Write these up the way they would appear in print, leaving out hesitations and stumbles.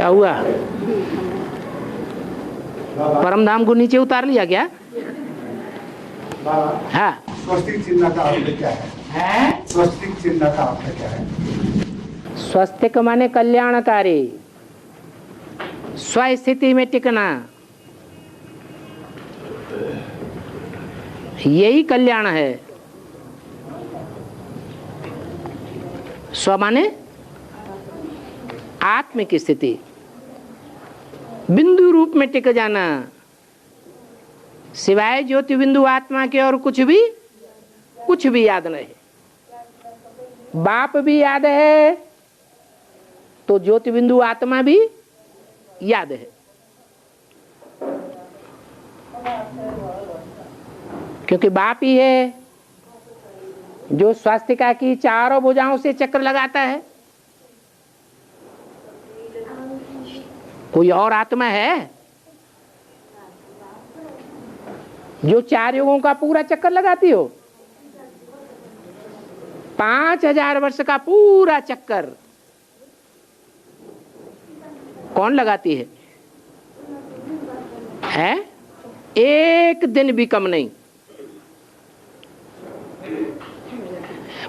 क्या हुआ? परमधाम को नीचे उतार लिया क्या? हाँ। स्वस्तिक चिन्ह का अर्थ क्या है? स्वस्तिक चिन्ह का अर्थ क्या है? स्वस्तिक माने कल्याणकारी, स्वस्थिति में टिकना, यही कल्याण है। स्व माने आत्मिक स्थिति, बिंदु रूप में टिक जाना, सिवाय ज्योति बिंदु आत्मा के और कुछ भी याद नहीं। बाप भी याद है तो ज्योति बिंदु आत्मा भी याद है। क्योंकि बाप ही है जो स्वास्तिका की चारों भुजाओं से चक्र लगाता है। कोई और आत्मा है जो चार युगों का पूरा चक्कर लगाती हो? 5000 वर्ष का पूरा चक्कर कौन लगाती है? एक दिन भी कम नहीं।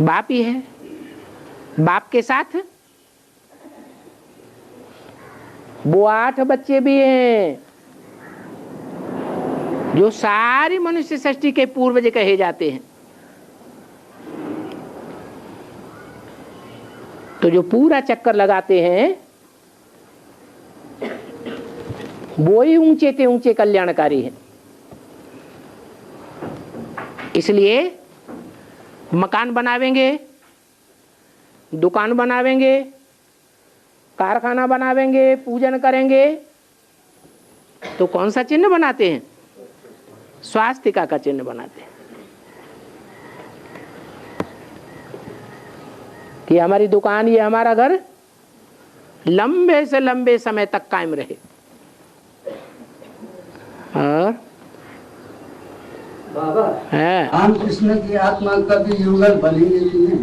बाप ही है। बाप के साथ वो 8 बच्चे भी हैं जो सारी मनुष्य सृष्टि के पूर्वज कहे जाते हैं। तो जो पूरा चक्कर लगाते हैं वो ही ऊंचे से ऊंचे कल्याणकारी हैं। इसलिए मकान बनावेंगे, दुकान बनावेंगे, कारखाना बनावेंगे, पूजन करेंगे तो कौन सा चिन्ह बनाते हैं? स्वास्तिका का चिन्ह बनाते हैं कि हमारी दुकान, ये हमारा घर लंबे से लंबे समय तक कायम रहे। और बाबा, राम कृष्ण की आत्मा कभी युगल बलि नहीं है।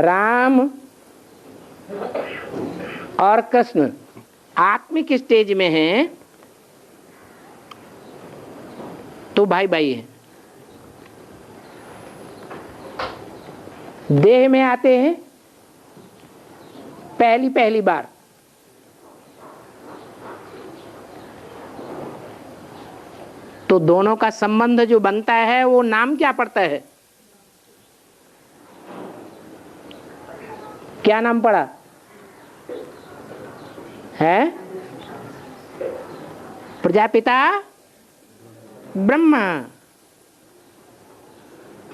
राम और कृष्ण आत्मिक स्टेज में हैं तो भाई भाई हैं। देह में आते हैं पहली बार, तो दोनों का संबंध जो बनता है वो नाम क्या पड़ता है? क्या नाम पड़ा है? प्रजापिता ब्रह्मा।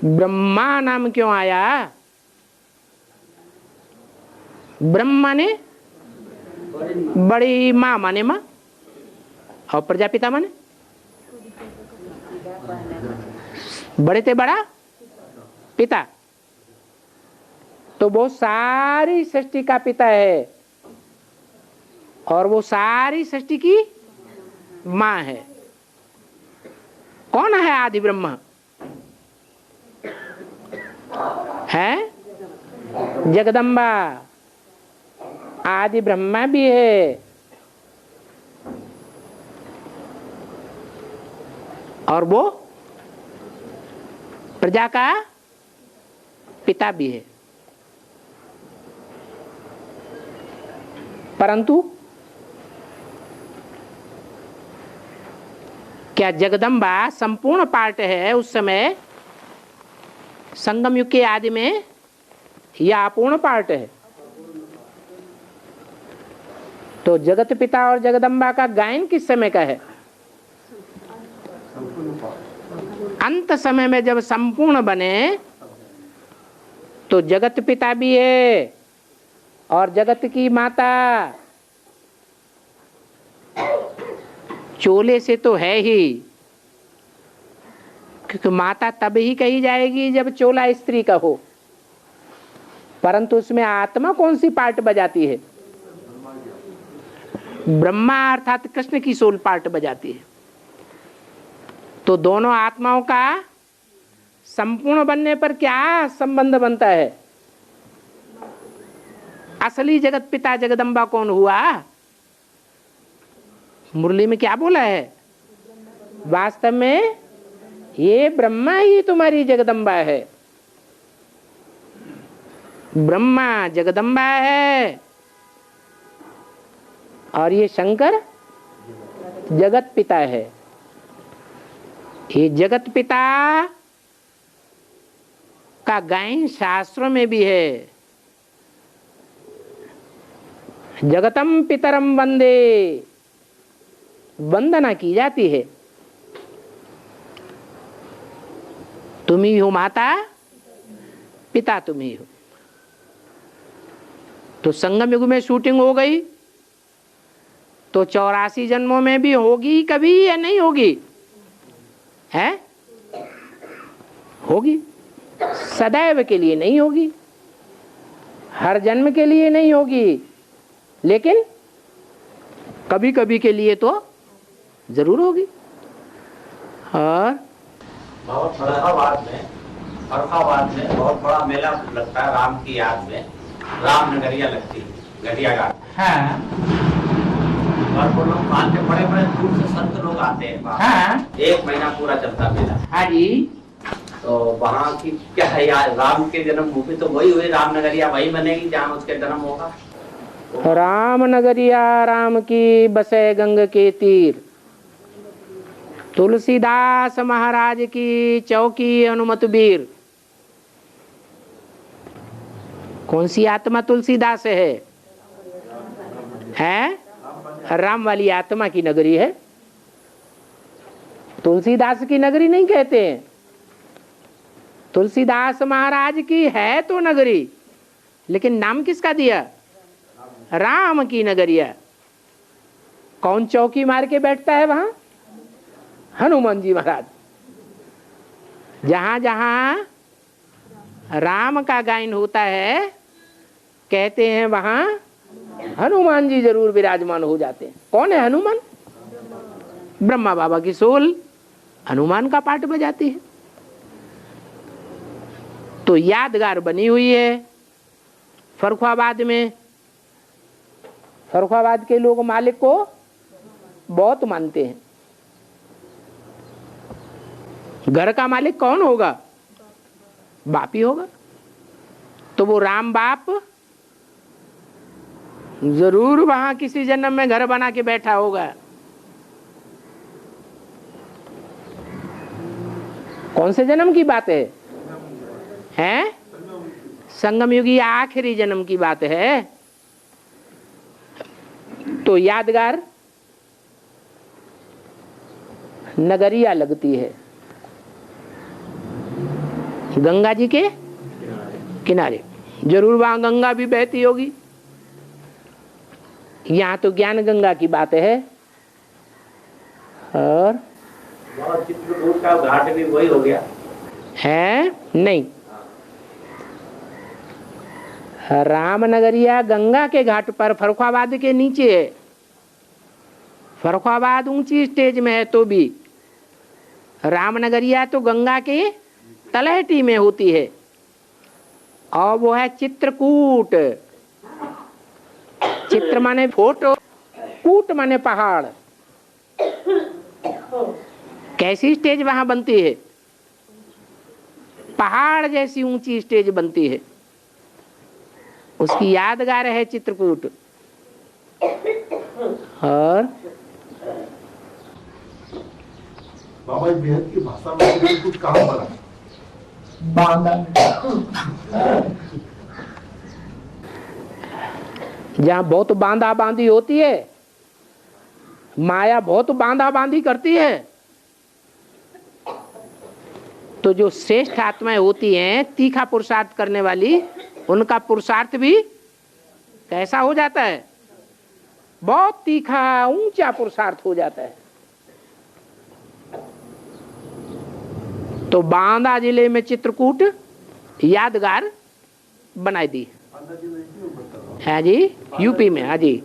ब्रह्मा नाम क्यों आया? ब्रह्मा ने बड़ी माँ माने माँ, और प्रजापिता माने बड़े ते बड़ा पिता। तो वो सारी सृष्टि का पिता है और वो सारी सृष्टि की माँ है। कौन है आदि ब्रह्मा? है जगदम्बा। आदि ब्रह्मा भी है और वो प्रजा का पिता भी है। परंतु क्या जगदम्बा संपूर्ण पार्ट है उस समय संगम युग के आदि में, या अपूर्ण पार्ट है? तो जगत पिता और जगदम्बा का गायन किस समय का है? अंत समय में जब संपूर्ण बने तो जगत पिता भी है और जगत की माता चोले से तो है ही, क्योंकि माता तब ही कही जाएगी जब चोला स्त्री का हो। परंतु उसमें आत्मा कौन सी पार्ट बजाती है? ब्रह्मा अर्थात कृष्ण की सोल पार्ट बजाती है। तो दोनों आत्माओं का संपूर्ण बनने पर क्या संबंध बनता है? असली जगत पिता जगदम्बा कौन हुआ? मुरली में क्या बोला है? वास्तव में ये ब्रह्मा ही तुम्हारी जगदम्बा है। ब्रह्मा जगदम्बा है और ये शंकर जगत पिता है। ये जगत पिता का गायन शास्त्रों में भी है। जगतम पितरम वंदे, वंदना की जाती है। तुम ही हो माता, पिता तुम ही हो। तो संगम युग में शूटिंग हो गई तो 84 जन्मों में भी होगी कभी या नहीं होगी? है? होगी। सदैव के लिए नहीं होगी, हर जन्म के लिए नहीं होगी, लेकिन कभी कभी के लिए तो जरूर होगी। और फर्रुखाबाद में बहुत बड़ा मेला लगता है राम की याद में। राम नगरिया लगती है, घटिया घाट। हाँ। और वो लोग वहाँ के बड़े बड़े दूर से संत लोग आते हैं वहाँ। हाँ। 1 महीना पूरा चलता मेला। हाँ जी। तो वहाँ की क्या है यार, राम के जन्मभूमि तो वही हुई, राम नगरिया वही बनेगी जहाँ उसके जन्म होगा। राम नगरिया राम की बसे गंग के तीर, तुलसीदास महाराज की चौकी हनुमत वीर। कौन सी आत्मा तुलसीदास है? हैं? राम वाली आत्मा की नगरी है। तुलसीदास की नगरी नहीं कहते हैं। तुलसीदास महाराज की है तो नगरी, लेकिन नाम किसका दिया? राम की नगरिया। कौन चौकी मार के बैठता है वहां? हनुमान जी महाराज। जहां जहां राम का गायन होता है कहते हैं वहां हनुमान जी जरूर विराजमान हो जाते हैं। कौन है हनुमान? ब्रह्मा बाबा की सोल हनुमान का पाठ बजाती है। तो यादगार बनी हुई है फर्रुखाबाद में। फर्रुखाबाद के लोग मालिक को बहुत मानते हैं। घर का मालिक कौन होगा? बाप ही होगा। तो वो राम बाप जरूर वहां किसी जन्म में घर बना के बैठा होगा। कौन से जन्म की बात है? हैं? संगम युगी आखिरी जन्म की बात है। तो यादगार नगरिया लगती है गंगा जी के किनारे। जरूर वहां गंगा भी बहती होगी। यहाँ तो ज्ञान गंगा की बात है। और चित्रकूट का घाट भी वही हो गया है? नहीं, रामनगरिया गंगा के घाट पर फर्रुखाबाद के नीचे है। फर्रुखाबाद ऊंची स्टेज में है तो भी रामनगरिया तो गंगा के तलहटी में होती है। और वो है चित्रकूट। चित्र माने फोटो, कूट माने पहाड़। कैसी स्टेज वहां बनती है? पहाड़ जैसी ऊंची स्टेज बनती है। उसकी यादगार है चित्रकूट। और बाबा बेहद की भाषा में कुछ कहाँ बना? बांदा। जहाँ बहुत बांधा बांधी होती है, माया बहुत बांधा बांधी करती है, तो जो श्रेष्ठ आत्माएं होती हैं तीखा पुरुषार्थ करने वाली, उनका पुरुषार्थ भी कैसा हो जाता है? बहुत तीखा ऊंचा पुरुषार्थ हो जाता है। तो बांदा जिले में चित्रकूट यादगार बनाई दी है जी, यूपी में। हाँ जी।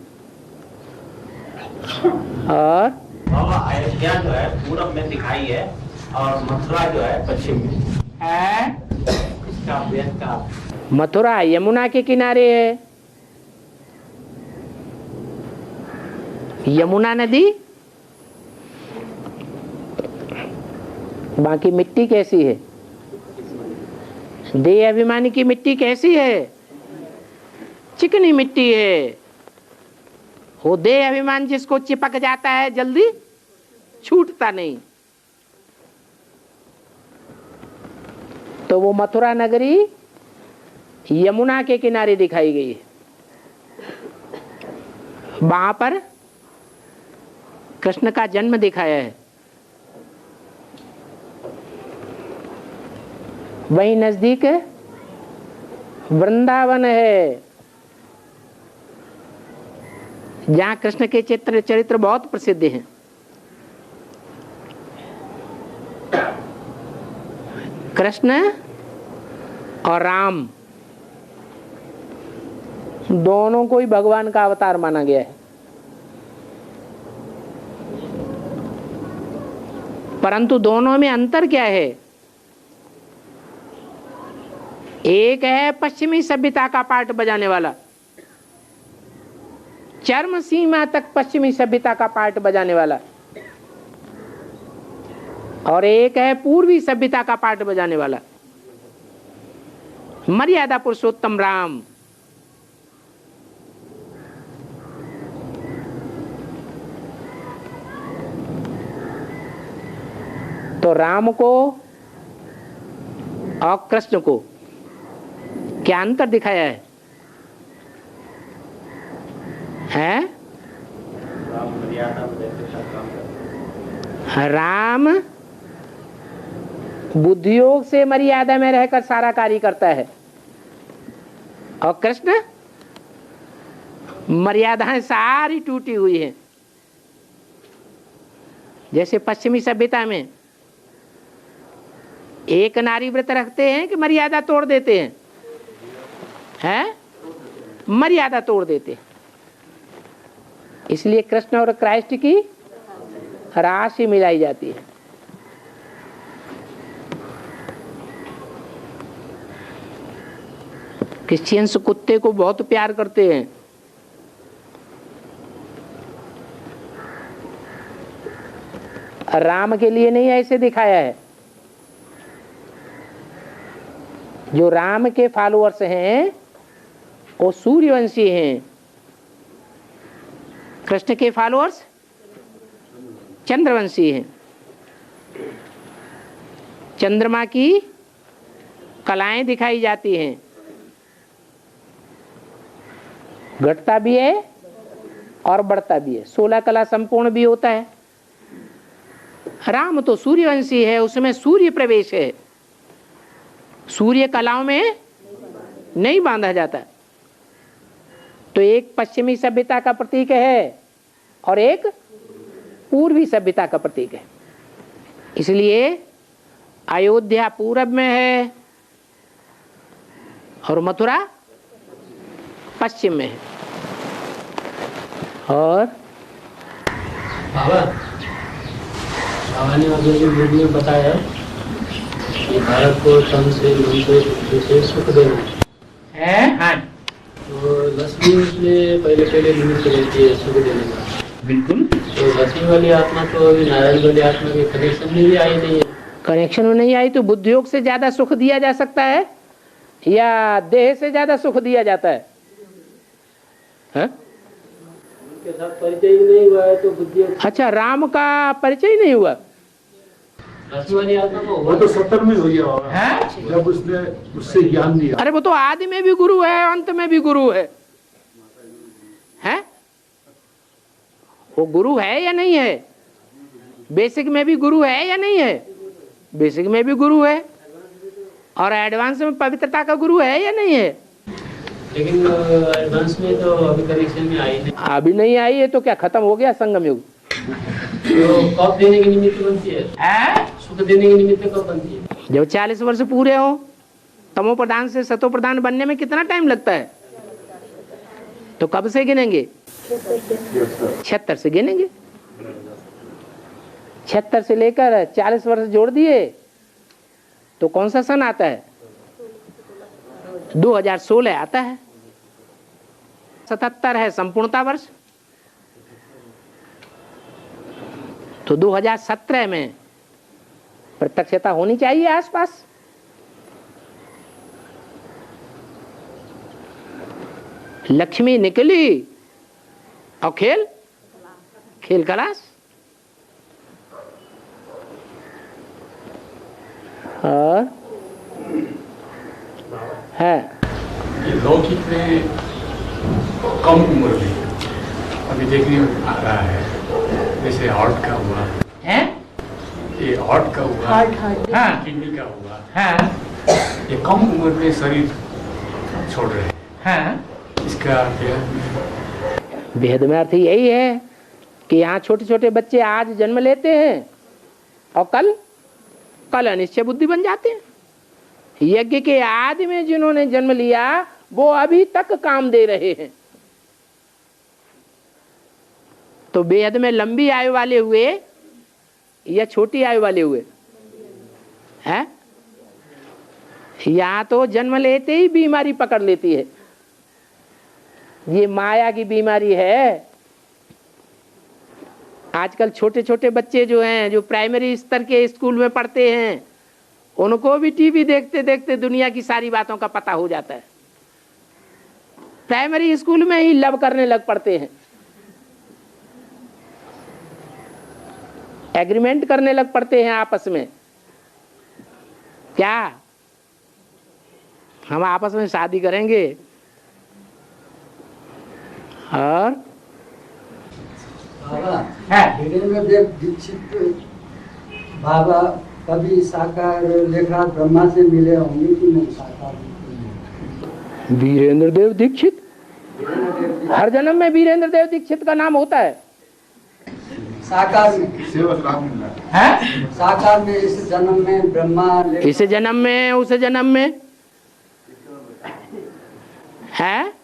और बाबा अयोध्या जो है पूरब में दिखाई है और मथुरा जो है पश्चिम में है। इसका मथुरा यमुना के किनारे है यमुना नदी। बाकी मिट्टी कैसी है? देह अभिमानी की मिट्टी कैसी है? चिकनी मिट्टी है। वो देह अभिमान जिसको चिपक जाता है जल्दी छूटता नहीं। तो वो मथुरा नगरी यमुना के किनारे दिखाई गई है। वहां पर कृष्ण का जन्म दिखाया है। वहीं नजदीक वृंदावन है, जहां कृष्ण के चरित्र बहुत प्रसिद्ध हैं। कृष्ण और राम दोनों को ही भगवान का अवतार माना गया है। परंतु दोनों में अंतर क्या है? एक है पश्चिमी सभ्यता का पाठ बजाने वाला, चरम सीमा तक पश्चिमी सभ्यता का पाठ बजाने वाला, और एक है पूर्वी सभ्यता का पाठ बजाने वाला, मर्यादा पुरुषोत्तम राम। तो राम को और कृष्ण को क्या अंतर दिखाया है? राम बुद्धियोग से मर्यादा में रहकर सारा कार्य करता है, और कृष्ण मर्यादाएं सारी टूटी हुई हैं। जैसे पश्चिमी सभ्यता में एक नारी व्रत रखते हैं कि मर्यादा तोड़ देते हैं, मर्यादा तोड़ देते हैं। इसलिए कृष्ण और क्राइस्ट की राशि मिलाई जाती है। क्रिश्चियंस कुत्ते को बहुत प्यार करते हैं। राम के लिए नहीं ऐसे दिखाया है। जो राम के फॉलोअर्स हैं वो सूर्यवंशी हैं, कृष्ण के फॉलोअर्स चंद्रवंशी हैं। चंद्रमा की कलाएं दिखाई जाती हैं, घटता भी है और बढ़ता भी है। 16 कला संपूर्ण भी होता है। राम तो सूर्यवंशी है, उसमें सूर्य प्रवेश है, सूर्य कलाओं में नहीं बांधा जाता। तो एक पश्चिमी सभ्यता का प्रतीक है और एक पूर्वी सभ्यता का प्रतीक है। इसलिए अयोध्या पूरब में है और मथुरा पश्चिम में है। और बाबा ने वीडियो में बताया कि भारत को तन से मन से बुद्धि से सुख देना है। हाँ, तो लक्ष्मी उसमें पहले निमित्त रहती है सुख देने का। बिल्कुल। तो लक्ष्मी वाली आत्मा तो अभी नारायण वाली आत्मा के कनेक्शन में भी आई नहीं है। कनेक्शन में नहीं आई तो बुद्धियोग से ज्यादा सुख दिया जा सकता है या देह से ज्यादा सुख दिया जाता है? उनके साथ परिचय ही नहीं हुआ है तो बुद्धि। अच्छा, राम का परिचय ही नहीं हुआ? लक्ष्मी वाली आत्मा को वो तो 70 में हुई है जब उसने उससे ज्ञान लिया। अरे वो तो आदि में भी गुरु है, अंत में भी गुरु है। हैं? वो गुरु है या नहीं है? बेसिक में भी गुरु है या नहीं है? बेसिक में भी गुरु है, और एडवांस में पवित्रता का गुरु है या नहीं है? लेकिन एडवांस में तो अभी कनेक्शन में आई नहीं। अभी नहीं आई है तो क्या खत्म हो गया संगम युग? तो कब देने की निमित्त बनती है? सुख देने की निमित्त कब बनती है? जब 40 वर्ष पूरे हो। तमो प्रधान से सतो प्रधान बनने में कितना टाइम लगता है? तो कब से गिनेंगे? 76 से गिनेंगे। 76 से लेकर 40 वर्ष जोड़ दिए तो कौन सा सन आता है? 2016 आता है। 77 है संपूर्णता वर्ष, तो 2017 में प्रत्यक्षता होनी चाहिए आसपास। लक्ष्मी निकली और खेल खलास। और है ये लौकिक में कम उम्र में अभी देखने में आ रहा है, जैसे हार्ट का हुआ हैं? ये हार्ट का हुआ, हाँ किडनी का हुआ, हाँ ये कम उम्र में शरीर छोड़ रहे हैं। हाँ। इसका भेद में अर्थ यही है कि यहाँ छोटे छोटे बच्चे आज जन्म लेते हैं और कल अनिश्चय बुद्धि बन जाते हैं। यज्ञ के आदि में जिन्होंने जन्म लिया वो अभी तक काम दे रहे हैं। तो बेहद में लंबी आयु वाले हुए या छोटी आयु वाले हुए हैं? यहाँ तो जन्म लेते ही बीमारी पकड़ लेती है। ये माया की बीमारी है। आजकल छोटे छोटे बच्चे जो हैं, जो प्राइमरी स्तर के स्कूल में पढ़ते हैं, उनको भी टीवी देखते देखते दुनिया की सारी बातों का पता हो जाता है। प्राइमरी स्कूल में ही लव करने लग पड़ते हैं, एग्रीमेंट करने लग पड़ते हैं आपस में। क्या हम आपस में शादी करेंगे? और बाबा वीरेंद्र दीक्षित बाबा कभी साकार लेखा ब्रह्मा से मिले होंगे कि नहीं? साकार वीरेंद्र देव दीक्षित हर जन्म में वीरेंद्र देव दीक्षित का नाम होता है। साकार में है? साकार में इस जन्म में ब्रह्मा इस जन्म में उस जन्म में है।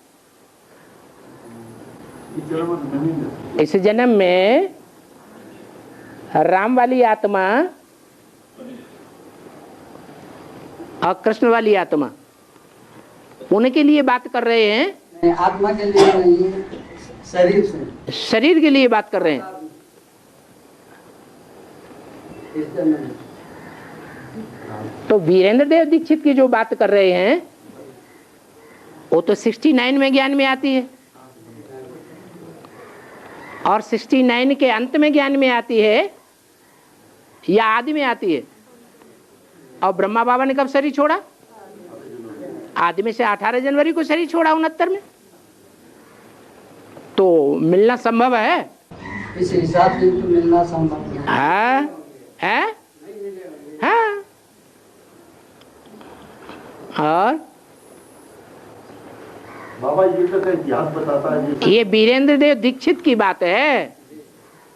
इस जन्म में राम वाली आत्मा और कृष्ण वाली आत्मा उनके लिए बात कर रहे हैं। आत्मा के लिए नहीं, शरीर से, शरीर के लिए बात कर रहे हैं। इस जन्म में। तो वीरेंद्र देव दीक्षित की जो बात कर रहे हैं वो तो 69 में ज्ञान में आती है और 69 के अंत में ज्ञान में आती है या आदि में आती है। और ब्रह्मा बाबा ने कब शरीर छोड़ा? आदि में से 18 जनवरी को शरीर छोड़ा 69 में। तो मिलना संभव है? इस हिसाब से तो मिलना संभव नहीं है। हाँ। और बाबा ये तो इतिहास बताता है। ये वीरेंद्र देव दीक्षित की बात है,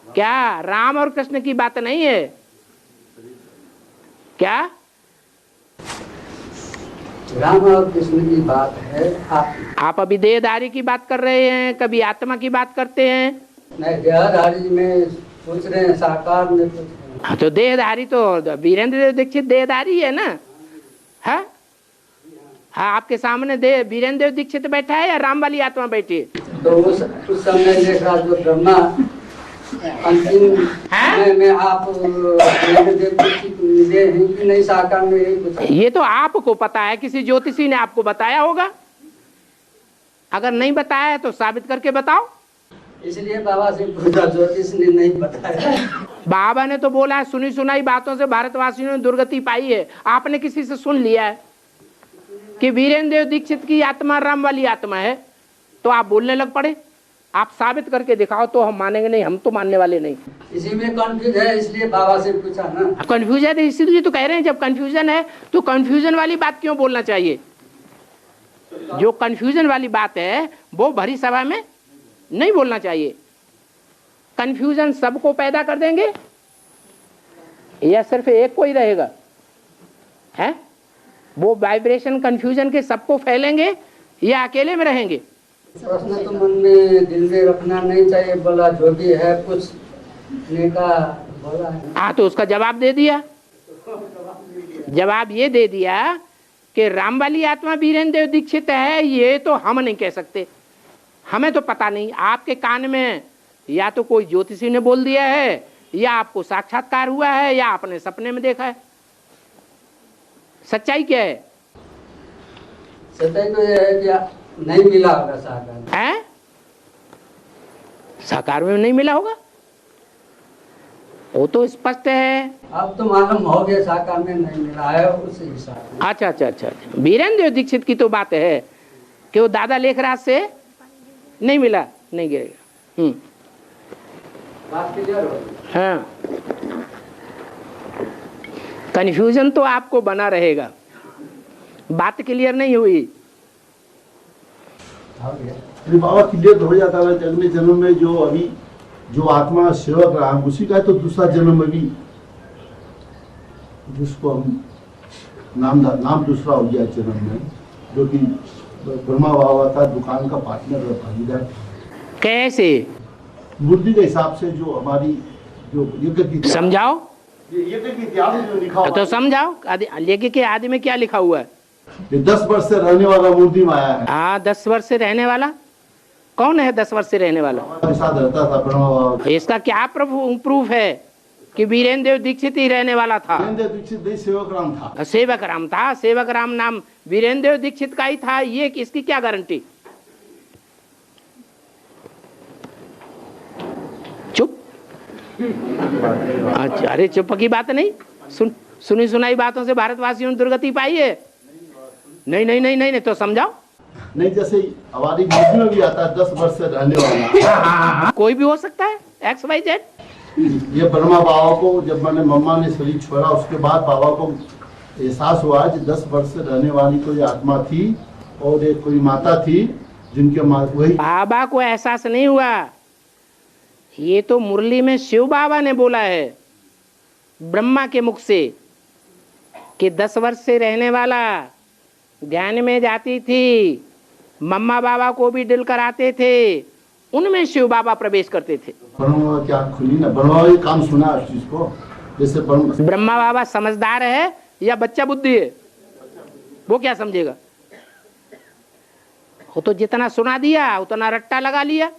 क्या राम और कृष्ण की बात नहीं है क्या? राम और कृष्ण की बात है। आप अभी देहधारी की बात कर रहे हैं, कभी आत्मा की बात करते हैं। नहीं, देहधारी में पूछ रहे हैं, साकार में पूछ रहे हैं। तो देहधारी तो वीरेंद्र देव दीक्षित देहधारी है ना? है? हाँ, आपके सामने वीरेंद्र देव दीक्षित बैठा है या राम वाली आत्मा बैठी है? तो उस समय देखा जो ब्रह्मा अंतिम में आप वीरेंद्र देव दीक्षित मिले हैं कि नहीं साकार में? यही पूछा। ये तो आपको पता है, किसी ज्योतिषी ने आपको बताया होगा। अगर नहीं बताया है तो साबित करके बताओ। इसलिए बाबा से पूछा, ज्योतिष ने नहीं बताया। बाबा ने तो बोला है, सुनी सुनाई बातों से भारतवासियों ने दुर्गति पाई है। आपने किसी से सुन लिया है कि वीरेंद्र देव दीक्षित की आत्मा राम वाली आत्मा है, तो आप बोलने लग पड़े। आप साबित करके दिखाओ तो हम मानेंगे नहीं, हम तो मानने वाले नहीं। इसी में कंफ्यूज है, इसलिए बाबा से पूछा ना। कंफ्यूजन है इसीलिए तो कह रहे हैं, जब कंफ्यूजन है तो कंफ्यूजन वाली बात क्यों बोलना चाहिए? जो कंफ्यूजन वाली बात है वो भरी सभा में नहीं बोलना चाहिए। कंफ्यूजन सबको पैदा कर देंगे या सिर्फ एक को ही रहेगा? है वो वाइब्रेशन कंफ्यूजन के सबको फैलेंगे या अकेले में रहेंगे? प्रश्न तो मन में दिल में रखना नहीं चाहिए। बोला जो भी है पूछने का बोला है। हाँ, तो उसका जवाब दे दिया। जवाब ये दे दिया कि राम वाली आत्मा वीरेंद्र देव दीक्षित है, ये तो हम नहीं कह सकते, हमें तो पता नहीं। आपके कान में या तो कोई ज्योतिषी ने बोल दिया है या आपको साक्षात्कार हुआ है या आपने सपने में देखा है? सच्चाई क्या है? सच्चाई तो ये है कि नहीं मिला होगा साकार। हैं? साकार में नहीं मिला होगा, वो तो स्पष्ट है। अब तो मालूम हो गया साकार में नहीं मिला है उस हिसाब। अच्छा अच्छा अच्छा अच्छा। वीरेंद्र दीक्षित की तो बात है कि वो दादा लेखराज से नहीं मिला, नहीं गिरेगा। बात क्लियर हो? हाँ, कंफ्यूजन तो आपको बना रहेगा, बात क्लियर नहीं हुई। बाबा क्लियर हो जाता है अगले जन्म में जो अभी जो आत्मा सेवक रहा उसी का तो दूसरा जन्म में भी जिसको हम नाम दूसरा हो गया जन्म में, जो कि ब्रह्मा बाबा था, दुकान का पार्टनर और भागीदार। कैसे? बुद्धि के हिसाब से जो हमारी जो यज्ञ की समझाओ, यज्ञ की इतिहास में जो लिखा हुआ तो समझाओ। यज्ञ के आदि में क्या लिखा हुआ है? ये 10 वर्ष से रहने वाला मूर्ति में आया है। हाँ, 10 वर्ष से रहने वाला कौन है? 10 वर्ष से रहने वाला हमारे साथ रहता था ब्रह्मा बाबा। इसका क्या प्रूफ है कि वीरेंद्र दीक्षित ही रहने वाला था? वीरेंद्र दीक्षित नहीं, सेवक राम था। सेवक राम था, सेवक राम नाम वीरेंद्र दीक्षित का ही था, ये इसकी क्या गारंटी? चुप। अच्छा, अरे चुप की बात नहीं, सुनी सुनाई बातों से भारतवासियों ने दुर्गति पाई है। नहीं नहीं नहीं नहीं, नहीं तो समझाओ। नहीं, जैसे हमारी बुद्धि में भी आता है 10 वर्ष से रहने वाला। कोई भी हो सकता है, XYZ। ये ब्रह्मा बाबा को जब मैंने मम्मा ने शरीर छोड़ा उसके बाद बाबा को एहसास हुआ कि 10 वर्ष से रहने वाली कोई आत्मा थी और एक कोई माता थी जिनके वही। बाबा को एहसास नहीं हुआ, ये तो मुरली में शिव बाबा ने बोला है ब्रह्मा के मुख से कि 10 वर्ष से रहने वाला ध्यान में जाती थी, मम्मा बाबा को भी दिल कराते थे, उनमें शिव बाबा प्रवेश करते थे। ब्रह्मा क्या खुली ना, ब्रह्मा ये काम सुना उस चीज को। जैसे ब्रह्मा बाबा समझदार है या बच्चा बुद्धि है? वो क्या समझेगा? वो तो जितना सुना दिया उतना रट्टा लगा लिया।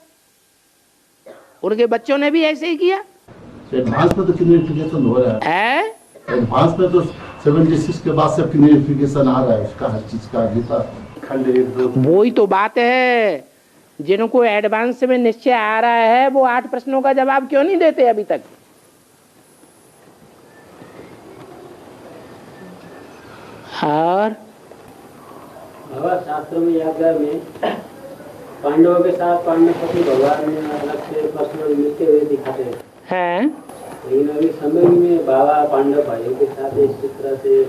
उनके बच्चों ने भी ऐसे ही किया। एडवांस में तो क्लियरिफिकेशन हो रहा है। एडवांस में तो 76 के बाद से क्लियरिफिकेशन आ रहा है उसका, हर चीज का। गीता वही तो बात है, जिनको एडवांस में निश्चय आ रहा है वो 8 प्रश्नों का जवाब क्यों नहीं देते अभी तक? और बाबा शास्त्र में यादगार में पांडवों के साथ पांडवपति भगवान अलग से पर्सनल मिलते हुए दिखाते हैं, लेकिन अभी समय में बाबा पांडव भाइयों के साथ इस तरह से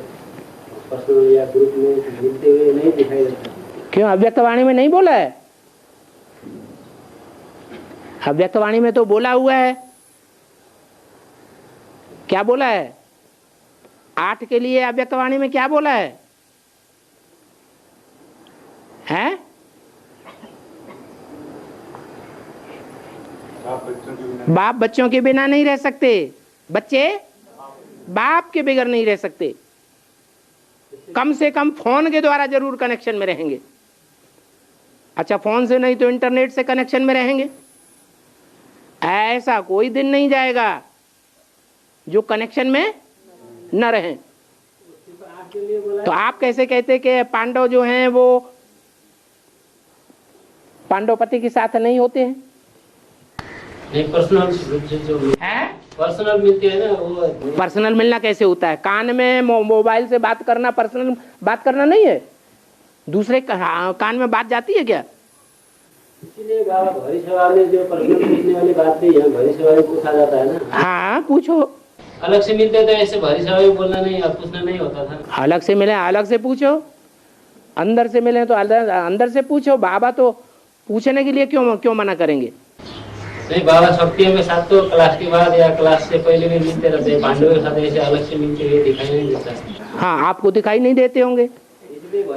पर्सनल या ग्रुप में मिलते हुए नहीं दिखाई देता। क्यों? अव्यक्तवाणी में नहीं बोला है? अव्यक्तवाणी में तो बोला हुआ है। क्या बोला है? 8 के लिए अव्यक्तवाणी में क्या बोला है? हैं? बाप बच्चों के बिना नहीं रह सकते, बच्चे बाप के बगैर नहीं रह सकते। कम से कम फोन के द्वारा जरूर कनेक्शन में रहेंगे। अच्छा, फोन से नहीं तो इंटरनेट से कनेक्शन में रहेंगे। ऐसा कोई दिन नहीं जाएगा जो कनेक्शन में न रहें। तो आप कैसे कहते कि पांडव जो हैं वो पांडवपति के साथ नहीं होते हैं? नहीं, पर्सनल रूप से जो पर्सनल मिलते हैं ना, वो पर्सनल मिलना कैसे होता है? कान में मोबाइल से बात करना पर्सनल बात करना नहीं है? दूसरे कान में बात जाती है क्या? इसीलिए बाबा भरी सवाल में जो पर्सनल पूछने वाली बात नहीं है, भरी सवाल में पूछा जाता है ना। हाँ, पूछो। अलग से मिलते तो ऐसे भरी सवाल में बोलना नहीं, पूछना नहीं होता था। अलग से मिले अलग से पूछो, अंदर से मिले तो अंदर से पूछो। बाबा तो पूछने के लिए क्यों मना करेंगे? नहीं, बाबा शक्तियों के साथ तो क्लास के बाद या क्लास से पहले भी मिलते रहते हैं, पांडवों के साथ ऐसे अलग से मिलते हुए दिखाई नहीं देता। हाँ, आपको दिखाई नहीं देते होंगे,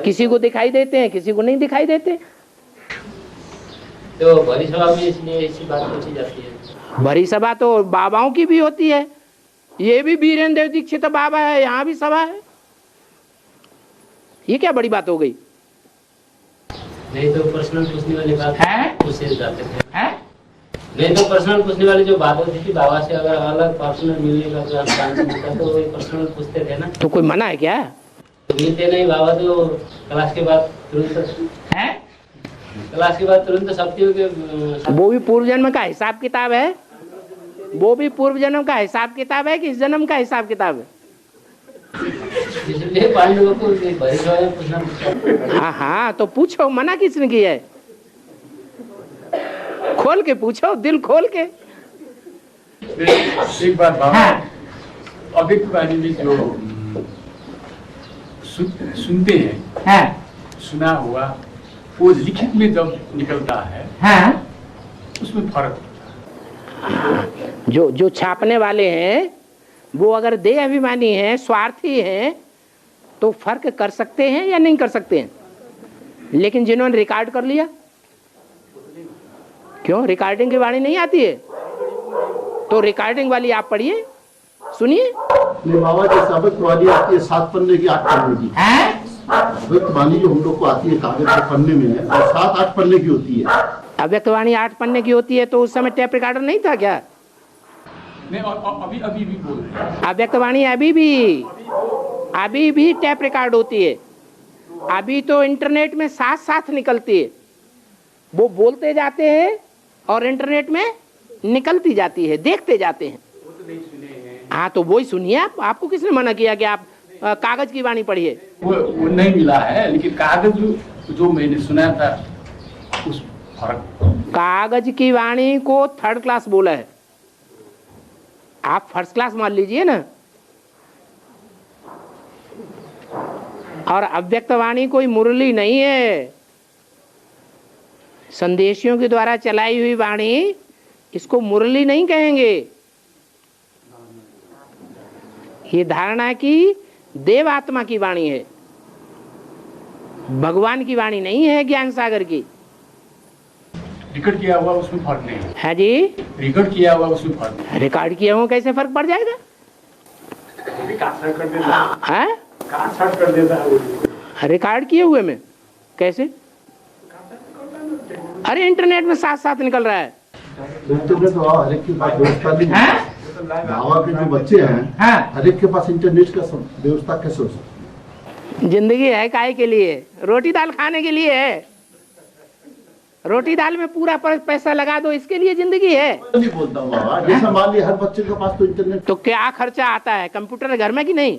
किसी को दिखाई देते हैं, किसी को नहीं दिखाई देते। तो भरी सभा में इसलिए ऐसी बात पूछी जाती है। भरी सभा तो बाबाओं की भी होती है। ये भी वीरेंद्र दीक्षित बाबा है, यहाँ भी सभा है। ये क्या बड़ी बात हो गई? नहीं तो पर्सनल पूछने वाली बात है? पूछे जाते थे। नहीं तो पर्सनल पूछने वाली जो बात होती थी बाबा से, अगर अलग पर्सनल मिलने का जो चांस मिलता तो वही पर्सनल पूछते थे ना। तो कोई मना है क्या? तो मिलते नहीं बाबा, तो क्लास के बाद तुरंत है, क्लास के बाद तुरंत शक्तियों के। वो भी पूर्व जन्म का हिसाब किताब है? वो भी पूर्व जन्म का हिसाब किताब है कि इस जन्म का हिसाब किताब है? इसलिए पांडवों को पूछना। हाँ हाँ, तो पूछो, मना किसने किया है? खोल के पूछो, दिल खोल के। एक बार बाबा अभिक वाणी में जो सुनते हैं, सुना हुआ वो लिखित में जब निकलता है उसमें फर्क होता है। जो छापने वाले हैं वो अगर देह अभिमानी हैं, स्वार्थी हैं, तो फर्क कर सकते हैं या नहीं कर सकते हैं? लेकिन जिन्होंने रिकॉर्ड कर लिया, क्यों रिकॉर्डिंग की वाणी नहीं आती है? तो रिकॉर्डिंग वाली आप पढ़िए, सुनिए। बाबा की अव्यक्त वाणी आती है 7 पन्ने की, 8 पन्ने की। अव्यक्त वाणी जो हम लोग को आती है कागज के पन्ने में है, और 7-8 पन्ने की होती है। अव्यक्त वाणी 8 पन्ने की होती है, तो उस समय टेप रिकॉर्डर नहीं था क्या? नहीं, अभी भी बोल रहे हैं। अव्यक्त वाणी अभी भी टेप रिकॉर्ड होती है। अभी तो इंटरनेट में साथ साथ निकलती है, वो बोलते जाते हैं और इंटरनेट में निकलती जाती है, देखते जाते हैं। हाँ, तो वही सुनिए आप। आपको किसने मना किया कि आप कागज की वाणी पढ़िए? वो नहीं मिला है, लेकिन कागज जो मैंने सुना था उस फर्क। कागज की वाणी को 3rd क्लास बोला है, आप 1st क्लास मान लीजिए ना। और अव्यक्त वाणी कोई मुरली नहीं है, संदेशियों के द्वारा चलाई हुई वाणी, इसको मुरली नहीं कहेंगे। ये धारणा की देव आत्मा की वाणी है, भगवान की वाणी नहीं है, ज्ञान सागर की। रिकॉर्ड किया हुआ उसमें फर्क नहीं है। है जी, रिकॉर्ड किया हुआ उसमें फर्क नहीं है। रिकॉर्ड किया हुआ कैसे फर्क पड़ जाएगा? है कर देता है रिकॉर्ड किए हुए में कैसे? अरे इंटरनेट में साथ साथ निकल रहा है। इंटरनेट तो हर एक के पास व्यवस्था नहीं है। बाबा के जो बच्चे हैं, हर एक के पास इंटरनेट का व्यवस्था कैसे हो सकती? जिंदगी है काहे के लिए? रोटी दाल खाने के लिए है। रोटी दाल में पूरा पैसा लगा दो, इसके लिए जिंदगी है? नहीं बोलता हूँ बाबा, जैसा मान लिया हर बच्चे के पास तो इंटरनेट। तो क्या खर्चा आता है? कंप्यूटर है घर में कि नहीं?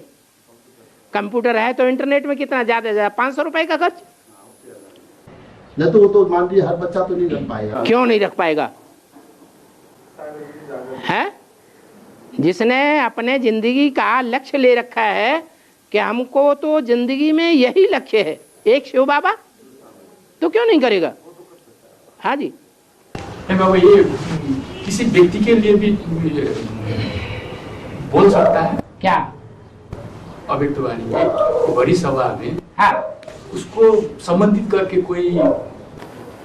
कंप्यूटर है तो इंटरनेट में कितना ज्यादा 500 रुपए का खर्च? नहीं तो वो तो मान लिया हर बच्चा तो नहीं रख पाएगा। क्यों नहीं रख पाएगा? है जिसने अपने जिंदगी का लक्ष्य ले रखा है कि हमको तो जिंदगी में यही लक्ष्य है, एक शिव बाबा, तो क्यों नहीं करेगा? हाँ जी। बाबा ये किसी व्यक्ति के लिए भी बोल सकता है क्या? अव्यक्त वाणी में बड़ी सभा में हाँ, उसको संबंधित करके कोई।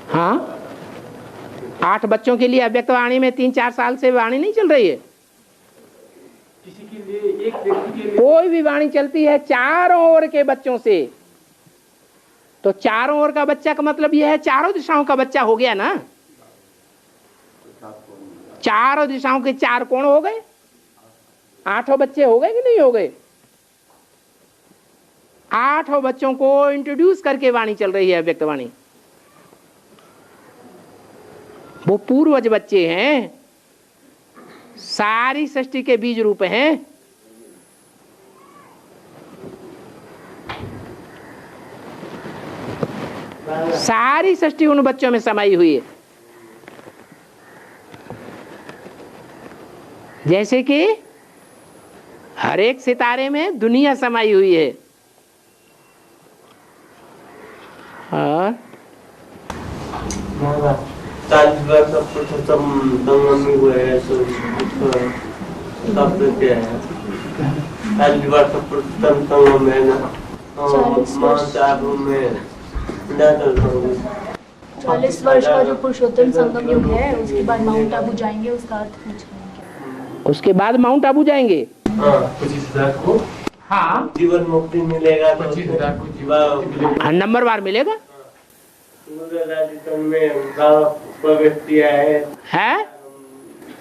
हाँ, 8 बच्चों के लिए अव्यक्त वाणी में 3-4 साल से वाणी नहीं चल रही है। किसी के लिए, एक व्यक्ति के लिए कोई भी वाणी चलती है चारों ओर के बच्चों से, तो चारों ओर का बच्चा का मतलब यह है चारों दिशाओं का बच्चा हो गया ना। चारों दिशाओं के 4 कोण हो गए, 8 बच्चे हो गए कि नहीं हो गए? 8 बच्चों को इंट्रोड्यूस करके वाणी चल रही है अव्यक्त वाणी। वो पूर्वज बच्चे हैं, सारी सृष्टि के बीज रूप हैं। सारी सृष्टि उन बच्चों में समाई हुई है। जैसे कि हर एक सितारे में दुनिया समाई हुई है। और चालीस वर्ष का जो पुरुषोत्तम संगम युग है, उसके बाद माउंट आबू जाएंगे, उसका अर्थ पूछ रहे हैं। उसके बाद माउंट आबू जाएंगे। 25,000 को हाँ, जीवन मुक्ति मिलेगा। 25,000 को जीवन नंबरवार मिलेगा। राजस्थान में गाँव प्रवेश किया है,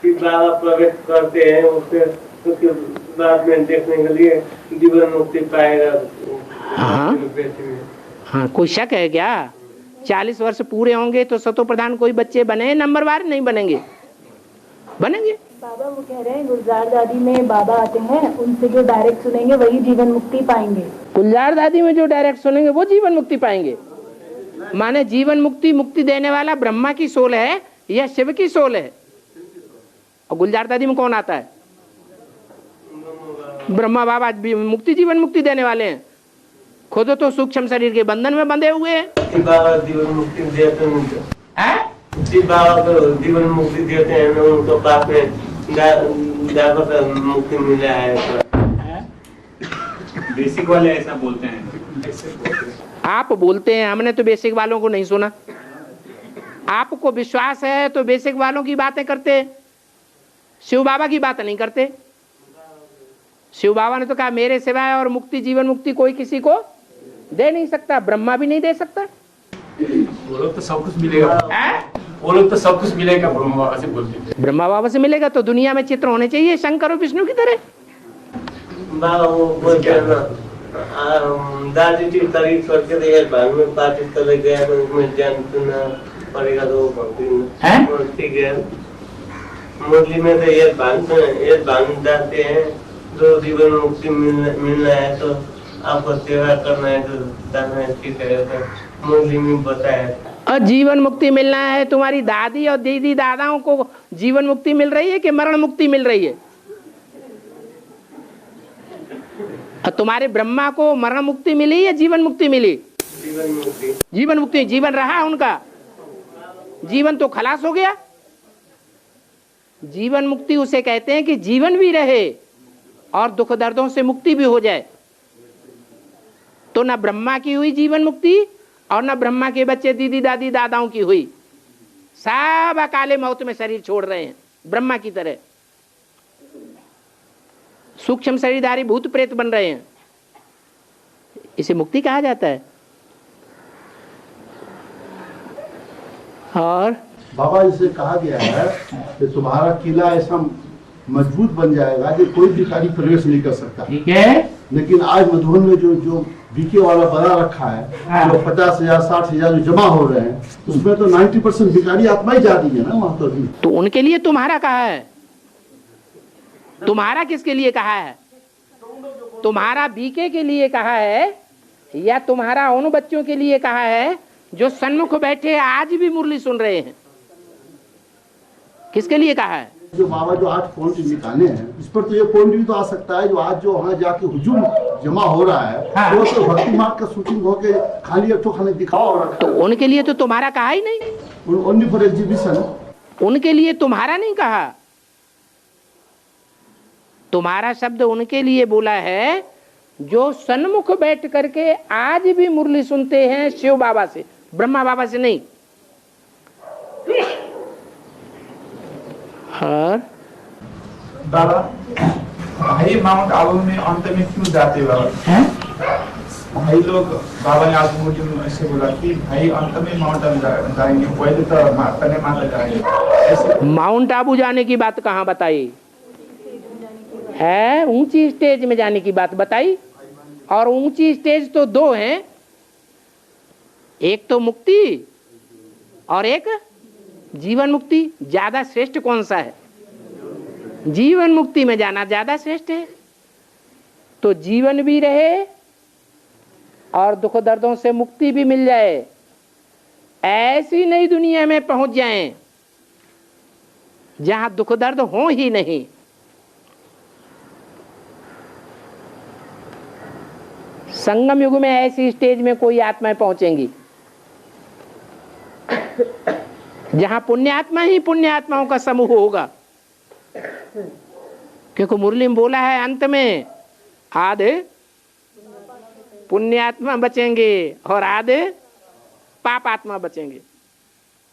फिर बाबा प्रवेश करते हैं, उसके बाद में देखने के लिए जीवन मुक्ति पाएगा। हाँ, कोई शक है क्या? 40 वर्ष पूरे होंगे तो सतो प्रधान कोई बच्चे बने नंबरवार? नहीं बनेंगे, बनेंगे। बाबा वो कह रहे हैं गुलजार दादी में बाबा आते हैं, उनसे जो डायरेक्ट सुनेंगे वही जीवन मुक्ति पाएंगे। गुलजार दादी में जो डायरेक्ट सुनेंगे वो जीवन मुक्ति पाएंगे। माने जीवन मुक्ति देने वाला ब्रह्मा की सोल है या शिव की सोल है? और गुलजार दादी में कौन आता है? ब्रह्मा बाबा मुक्ति जीवन मुक्ति देने वाले हैं। खुद तो सूक्ष्म शरीर के बंधन में बंधे हुए हैं। बाबा जीवन मुक्ति देते हैं, बाबा को जीवन मुक्ति देते हैं, उनको पास में जाकर मुक्ति मिला है। बेसिक वाले ऐसा बोलते हैं। आप बोलते हैं, हमने तो बेसिक वालों को नहीं सुना। आपको विश्वास है तो बेसिक वालों की बातें करते, शिव बाबा की बात नहीं करते। शिव बाबा ने तो कहा मेरे सिवाय और मुक्ति जीवन मुक्ति कोई किसी को दे नहीं सकता, ब्रह्मा भी नहीं दे सकता। वो लोग तो सब कुछ मिलेगा, वो लोग तो सब कुछ मिलेगा ब्रह्मा बाबा से बोलते थे। ब्रह्मा बाबा से मिलेगा तो दुनिया में चित्र होने चाहिए शंकर और विष्णु की तरह। बाबा वो बोलते हैं ना, दादी की तारीफ करके तो यार बाद में पार्टी चले गया तो उसमें जान सुना पड़ेगा तो ठीक है। मुरली में तो ये बांध जाते हैं, जो जीवन मुक्ति मिलना है तो आपको सेवा करना है तो दाना ठीक है, तो मुरली में बताया। और जीवन मुक्ति मिलना है, तुम्हारी दादी और दीदी दादाओं को जीवन मुक्ति मिल रही है कि मरण मुक्ति मिल रही है? और तुम्हारे ब्रह्मा को मरण मुक्ति मिली या जीवन मुक्ति मिली? जीवन मुक्ति। जीवन मुक्ति, जीवन रहा उनका, जीवन तो खलास हो गया। जीवन मुक्ति उसे कहते हैं कि जीवन भी रहे और दुख दर्दों से मुक्ति भी हो जाए। तो ना ब्रह्मा की हुई जीवन मुक्ति और ना ब्रह्मा के बच्चे दीदी दादी दादाओं की हुई। सब अकाले मौत में शरीर छोड़ रहे हैं ब्रह्मा की तरह। सूक्ष्म शरीरधारी भूत प्रेत बन रहे हैं। इसे मुक्ति कहा जाता है। और बाबा इसे कहा गया है कि तुम्हारा किला ऐसा मजबूत बन जाएगा कि कोई भिखारी प्रवेश नहीं कर सकता। ठीक है, लेकिन आज मधुबन में जो बीके वाला बना रखा है, जो 50,000 60,000 जो जमा हो रहे हैं, उसमें तो 90% भिखारी आत्मा ही जा रही है ना वहां तो अभी। तो उनके लिए तुम्हारा कहा है? तुम्हारा किसके लिए कहा है? तुम्हारा बीके के लिए कहा है या तुम्हारा उन बच्चों के लिए कहा है जो सन्मुख बैठे आज भी मुरली सुन रहे हैं? किसके लिए कहा है? जो बाबा जो 8 पॉइंट निकाले हैं, इस पर तो ये पॉइंट भी तो आ सकता है जो आज जो वहाँ जाके हुजूम जमा हो रहा है, हाँ। तो भक्ति मार्ग का शूटिंग होके खाली अट्ठो खाने दिखाओ। तो उनके लिए तो तुम्हारा कहा ही नहीं, ओनली फॉर एग्जीबिशन। उनके लिए तुम्हारा नहीं कहा। तुम्हारा शब्द उनके लिए बोला है जो सन्मुख बैठ करके आज भी मुरली सुनते हैं शिव बाबा से, ब्रह्मा बाबा से नहीं। और बाबा भाई माउंट आबू में अंत में क्यों जाते बाबा? भाई लोग बाबा ने आज मुझे ऐसे बोला कि भाई अंत में माउंट आबू जाएंगे, पहले तो माता जाएंगे। माउंट आबू जाने की बात कहाँ बताई है? ऊंची स्टेज में जाने की बात बताई। और ऊंची स्टेज तो 2 हैं, एक तो मुक्ति और एक जीवन मुक्ति। ज्यादा श्रेष्ठ कौन सा है? जीवन मुक्ति में जाना ज्यादा श्रेष्ठ है। तो जीवन भी रहे और दुख दर्दों से मुक्ति भी मिल जाए, ऐसी नई दुनिया में पहुंच जाएं जहां दुख दर्द हो ही नहीं। संगम युग में ऐसी स्टेज में कोई आत्माएं पहुंचेंगी जहां पुण्यात्मा ही पुण्यात्माओं का समूह होगा। क्योंकि मुरली में बोला है अंत में आधे पुण्यात्मा बचेंगे और आधे पाप आत्मा बचेंगे।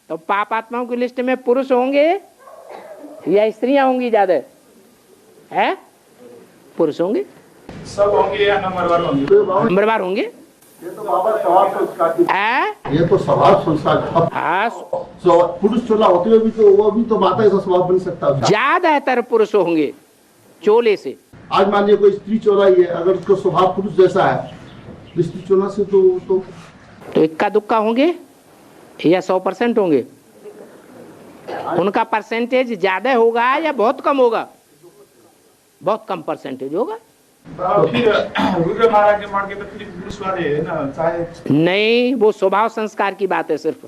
तो पाप आत्माओं की लिस्ट में पुरुष होंगे या स्त्रियां होंगी? ज्यादा है पुरुष होंगे, सब होंगे या नंबरवार होंगे? नंबरवार होंगे। ये तो बाबा स्वभाव संस्कार ये तो स्वभाव संस्कार। हाँ, पुरुष चोला होते हुए भी तो वो भी तो माता ऐसा स्वभाव बन सकता है। ज्यादातर पुरुष होंगे चोले से। आज मान लीजिए कोई स्त्री चोला ही है, अगर उसका स्वभाव पुरुष जैसा है, स्त्री चोला से तो इक्का दुक्का होंगे या 100% होंगे? उनका परसेंटेज ज्यादा होगा या बहुत कम होगा? बहुत कम परसेंटेज होगा। फिर रुद्रमाला के मण के तो फिर पुरुष वाले है ना, चाहे नहीं, वो स्वभाव संस्कार की बात है सिर्फ।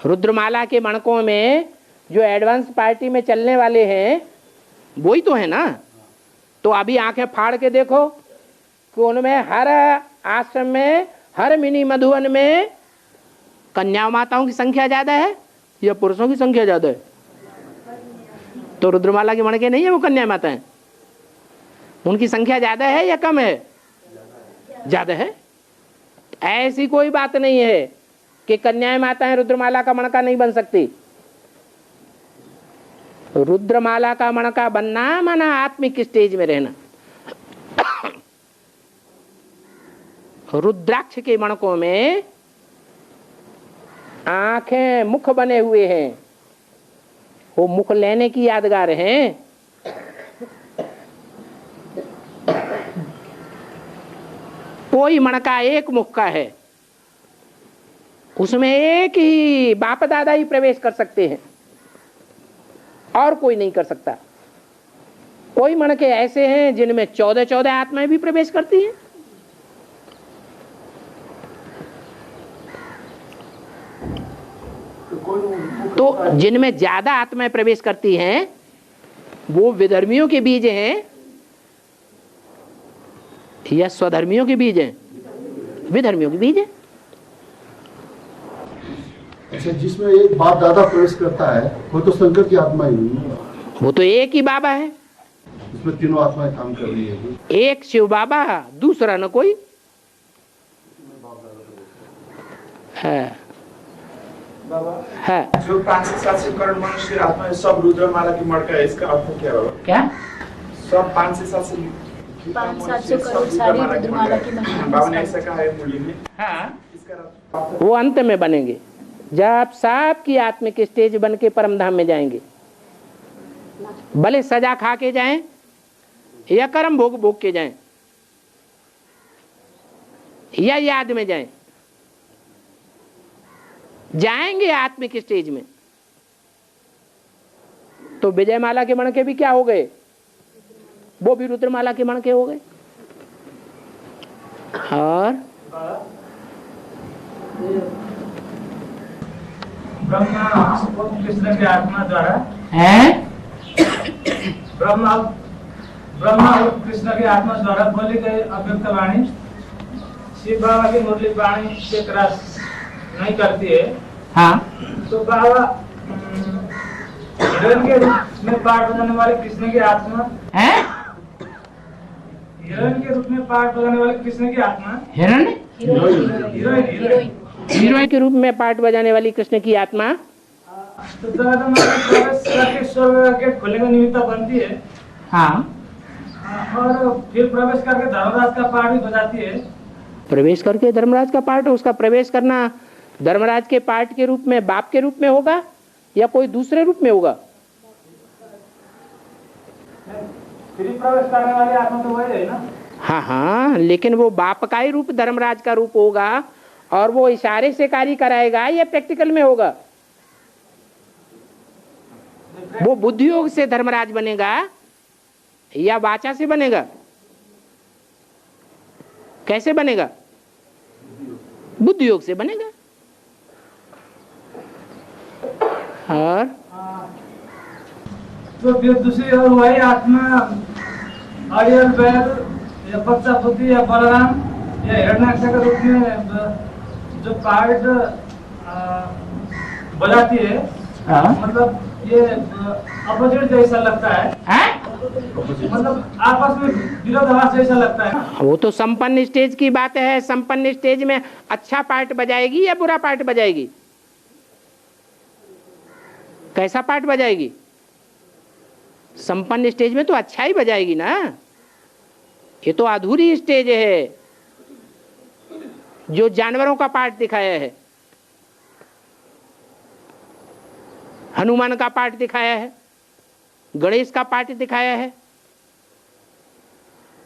रुद्रमाला के मणकों में जो एडवांस पार्टी में चलने वाले हैं वही तो है ना। तो अभी आंखें फाड़ के देखो कि उनमें हर आश्रम में, हर मिनी मधुवन में कन्या माताओं की संख्या ज्यादा है या पुरुषों की संख्या ज्यादा है? तो रुद्रमाला के मणके नहीं है वो कन्या माताएं, उनकी संख्या ज्यादा है या कम है? ज्यादा है। ऐसी कोई बात नहीं है कि कन्याएं माताएं रुद्रमाला का मणका नहीं बन सकती। रुद्रमाला का मणका बनना माना आत्मिक स्टेज में रहना। रुद्राक्ष के मणकों में आंखें, मुख बने हुए हैं, वो मुख लेने की यादगार हैं। कोई मणका एक मुख का है, उसमें एक ही बाप दादा ही प्रवेश कर सकते हैं और कोई नहीं कर सकता। कोई मणके ऐसे हैं जिनमें 14 आत्माएं भी प्रवेश करती हैं। तो जिनमें ज्यादा आत्माएं प्रवेश करती हैं वो विधर्मियों के बीज हैं या स्वधर्मियों के बीज हैं? विधर्मियों के बीज हैं। अच्छा, जिसमें एक बाप दादा प्रवेश करता है वो तो शंकर की आत्मा ही नहीं है, वो तो एक ही बाबा है। इसमें तीनों आत्माएं काम कर रही है। एक शिव बाबा, दूसरा न कोई है। है जो 5 से 7 करोड़ मनुष्य आत्मा है, सब रुद्रमाला की मणका है, इसका अर्थ क्या होगा? क्या? सब 5 से 7 करोड़ सारी रुद्रमाला की बाबा ने ऐसा कहा है मूल्य में। हाँ, इसका वो अंत में बनेंगे जब सांप की आत्मिक स्टेज बन के परम धाम में जाएंगे। भले सजा खा के जाएं या कर्म भोग भोग के जाएं या याद में जाएं, जाएंगे आत्मिक स्टेज में। तो विजयमाला के मणके भी क्या हो गए? वो भी रुद्रमाला के मणके हो गए। और ब्रह्मा कृष्ण की आत्मा द्वारा ब्रह्मा और कृष्ण की आत्मा द्वारा बोली गई अव्यक्त वाणी शिव बाबा की मुरली वाणी से क्रस नहीं करती है। हाँ, तो बाबा हिरण के रूप में पाठ बजाने वाले कृष्ण की आत्मा है? हिरण के रूप में पाठ बजाने वाले कृष्ण की आत्मा हिरण हीरोइन हीरोइन के रूप में पाठ बजाने वाली कृष्ण की आत्मा तो स्वर्ग के खोलने का निमित्त बनती है। हाँ, और फिर प्रवेश करके धर्मराज का पाठ भी बजाती है। प्रवेश करके धर्मराज का पाठ, उसका प्रवेश करना धर्मराज के पाठ के रूप में, बाप के रूप में होगा या कोई दूसरे रूप में होगा? फिर प्रवेश करने वाली आत्मा तो वही है ना। हाँ हाँ, लेकिन वो बाप का ही रूप धर्मराज का रूप होगा और वो इशारे से कार्य कराएगा या प्रैक्टिकल में होगा? वो बुद्धि योग से धर्मराज बनेगा या वाचा से बनेगा? कैसे बनेगा? बुद्धि योग से बनेगा। और तो फिर दूसरी और वही आत्मा अरियल वैद या पक्षापति या बलराम या हिरण्याक्ष के रूप में जो पार्ट बजाती है। मतलब ये अपोजिट जैसा लगता है, मतलब आपस में विरोधाभास जैसा लगता है। वो तो संपन्न स्टेज की बात है। संपन्न स्टेज में अच्छा पार्ट बजाएगी या बुरा पार्ट बजाएगी? कैसा पार्ट बजाएगी? संपन्न स्टेज में तो अच्छा ही बजाएगी ना। ये तो अधूरी स्टेज है। जो जानवरों का पार्ट दिखाया है, हनुमान का पार्ट दिखाया है, गणेश का पार्ट दिखाया है।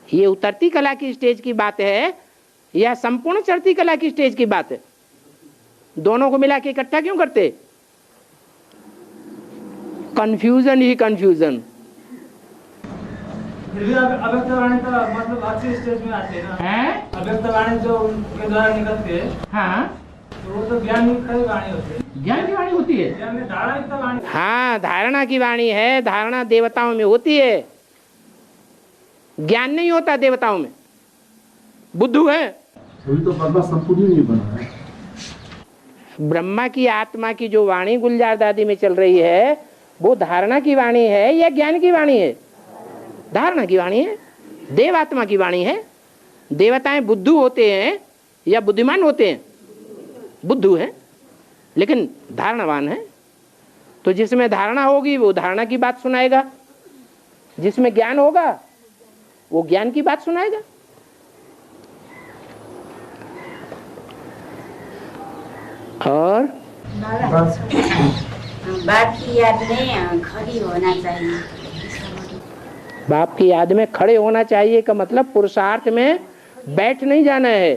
ये उतरती कला की स्टेज की बात है या संपूर्ण चढ़ती कला की स्टेज की बात है? दोनों को मिला के इकट्ठा क्यों करते? कंफ्यूजन ही कंफ्यूजन। अव्यक्त वाणी का मतलब अच्छी स्टेज में आते हैं ना। अव्यक्त वाणी जो उनके द्वारा निकलती है, हाँ, तो वो तो ज्ञान की वाणी होती है। ज्ञान की वाणी होती है, ज्ञान में धारणा की वाणी। हाँ, धारणा की वाणी है। धारणा देवताओं में होती है, ज्ञान नहीं होता देवताओं में। बुद्धू है, अभी तो ब्रह्मा संपूर्ण नहीं बना है। ब्रह्मा की आत्मा की जो वाणी गुलजार दादी में चल रही है वो धारणा की वाणी है या ज्ञान की वाणी है? धारणा की वाणी है, देवात्मा की वाणी है। देवताएं बुद्धू होते हैं या बुद्धिमान होते हैं? बुद्धू है, लेकिन धारणावान है। तो जिसमें धारणा होगी वो धारणा की बात सुनाएगा, जिसमें ज्ञान होगा वो ज्ञान की बात सुनाएगा। और बाप की याद में खड़ी होना चाहिए। बाप की याद में खड़े होना चाहिए का मतलब पुरुषार्थ में बैठ नहीं जाना है,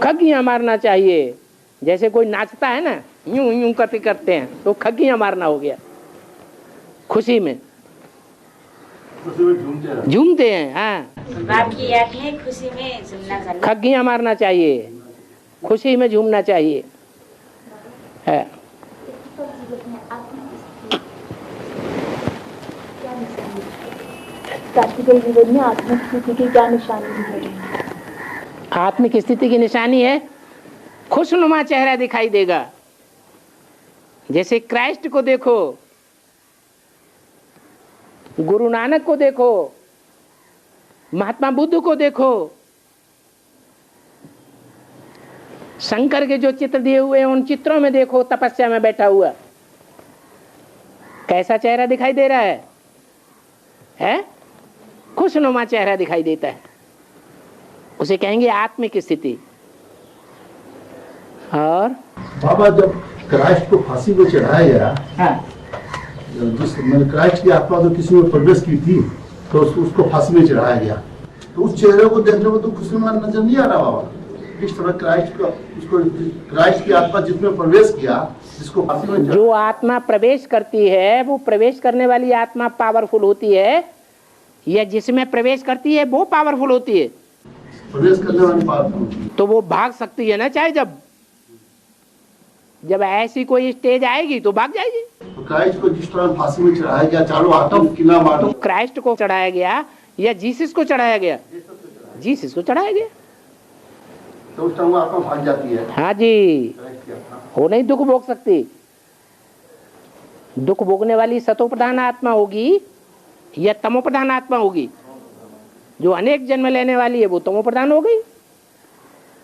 खग्गियां मारना चाहिए। जैसे कोई नाचता है ना, यूं यूं करते करते हैं तो खग्गियां मारना हो गया। खुशी में झूमते हैं। हाँ, बाप की याद में खुशी में झूमना चाहिए, खग्गियां मारना चाहिए, खुशी में झूमना चाहिए। है प्रैक्टिकल जीवन में आत्मिक स्थिति की क्या निशानी है? आत्मिक स्थिति की निशानी है खुशनुमा चेहरा दिखाई देगा। जैसे क्राइस्ट को देखो, गुरु नानक को देखो, महात्मा बुद्ध को देखो, शंकर के जो चित्र दिए हुए हैं उन चित्रों में देखो, तपस्या में बैठा हुआ कैसा चेहरा दिखाई दे रहा है? खुशनुमा चेहरा दिखाई देता है। उसे कहेंगे आत्मिक स्थिति। और बाबा जब क्राइस्ट को फांसी में चढ़ाया गया, हाँ, जिस मैंने क्राइस्ट की आत्मा तो किसी में प्रवेश की थी तो उसको फांसी में चढ़ाया गया, तो उस चेहरे को देखने में तो खुशनुमा नजर नहीं आ रहा बाबा। इस तरह क्राइस्ट की आत्मा जिसमें प्रवेश किया, जिसको फांसी में जो आत्मा प्रवेश करती है वो प्रवेश करने वाली आत्मा पावरफुल होती है या जिसमें प्रवेश करती है वो पावरफुल होती है? प्रवेश करने वाली पावरफुल। तो वो भाग सकती है ना, चाहे जब ऐसी कोई स्टेज आएगी तो भाग जाएगी। तो क्राइस्ट को जिस तरह फांसी में चढ़ाया गया, चारों हाथों में किला मार, तो क्राइस्ट को चढ़ाया गया या जीसस को चढ़ाया गया? जीसस को चढ़ाया गया। तो उस टाइम आत्मा भाग जाती है। हाँ जी, वो नहीं दुख भोग सकती। दुख भोगने वाली सतो प्रधान आत्मा होगी या तमो प्रधान आत्मा होगी? जो अनेक जन्म लेने वाली है वो तमो प्रधान हो गई।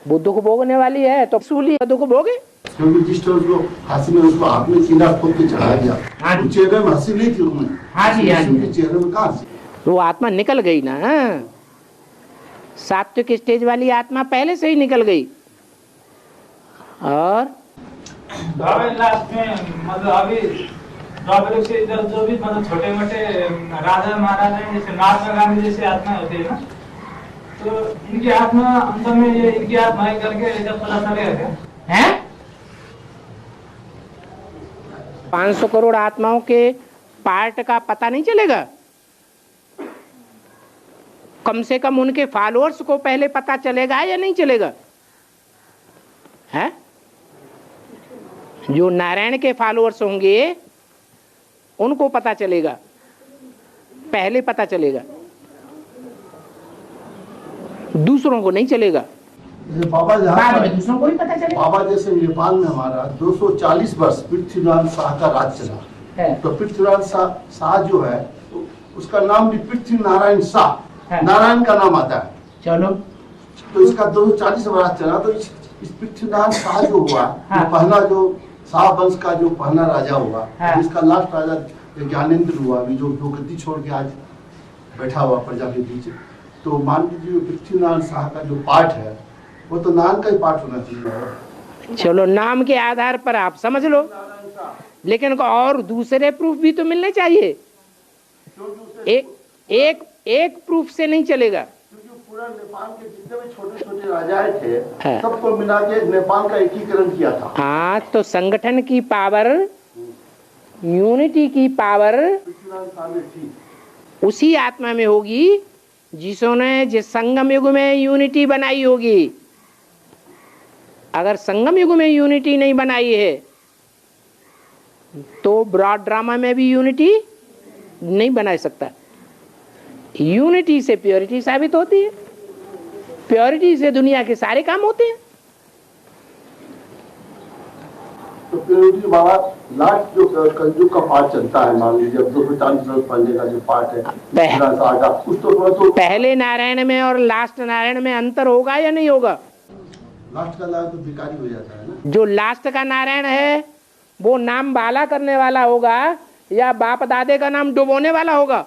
वो दुख भोगने वाली है तो सूली दुख भोगे। क्योंकि जिस तरह उसको फांसी में उसको हाथ में कीड़ा ठोक के चढ़ाया गया, तो चेहरे में हंसी नहीं थी उसमें। हाँ जी, हाँ जी, चेहरे में कहाँ हंसी? वो आत्मा निकल गई ना। सात्विक स्टेज वाली आत्मा पहले से ही निकल गई। और लास्ट में मतलब अभी द्वापर से इधर जो भी मतलब छोटे मोटे राजा महाराजा हैं, जैसे महात्मा गांधी जैसे आत्मा होती है ना, तो इनकी आत्मा अंत में ये इनकी आत्मा करके जब पता चलेगा क्या है? 500 करोड़ आत्माओं के पार्ट का पता नहीं चलेगा? कम से कम उनके फॉलोअर्स को पहले पता चलेगा या नहीं चलेगा? है जो नारायण के फॉलोअर्स होंगे उनको पता चलेगा, पहले पता चलेगा, दूसरों को नहीं चलेगा। बाबा दूसरों को भी पता चलेगा। बाबा जैसे नेपाल में हमारा 240 वर्ष पृथ्वीनारायण शाह का राज चला, तो पृथ्वीनारायण शाह जो है तो उसका नाम भी पृथ्वीनारायण शाह, नारायण का नाम आता है। चलो, तो इसका 240 वर्ष चला। तो इस पृथ्वीनारायण शाह जो हुआ, पहला जो शाह वंश का जो पहला राजा हुआ, इसका लास्ट राजा ज्ञानेंद्र हुआ, अभी जो गद्दी छोड़ के आज बैठा हुआ प्रजा के बीच। तो मान लीजिए पृथ्वीनारायण शाह का जो पार्ट है वो तो नाम का ही पाठ होना चाहिए। चलो नाम के आधार पर आप समझ लो, लेकिन और दूसरे प्रूफ भी तो मिलने चाहिए। एक प्रूफ से नहीं चलेगा। क्योंकि पूरा नेपाल के जितने भी छोटे छोटे राजाएं थे सबको मिला के नेपाल का एकीकरण किया था। हाँ, तो संगठन की पावर, यूनिटी की पावर उसी आत्मा में होगी जिसने जिस संगम युग में यूनिटी बनाई होगी। अगर संगम युग में यूनिटी नहीं बनाई है तो ब्रॉड ड्रामा में भी यूनिटी नहीं बना सकता। यूनिटी से प्योरिटी साबित होती है, प्योरिटी से दुनिया के सारे काम होते हैं। तो प्योरिटी बाबा लास्ट जो कलयुग का पाठ चलता है, मान लीजिए अब 240 पढ़ने का जो पाठ है कुछ तो पहले नारायण में और लास्ट नारायण में अंतर होगा या नहीं होगा? लास्ट का नारायण तो भिखारी हो जाता है ना। जो लास्ट का नारायण है वो नाम बाला करने वाला होगा या बाप दादे का नाम डुबोने वाला होगा?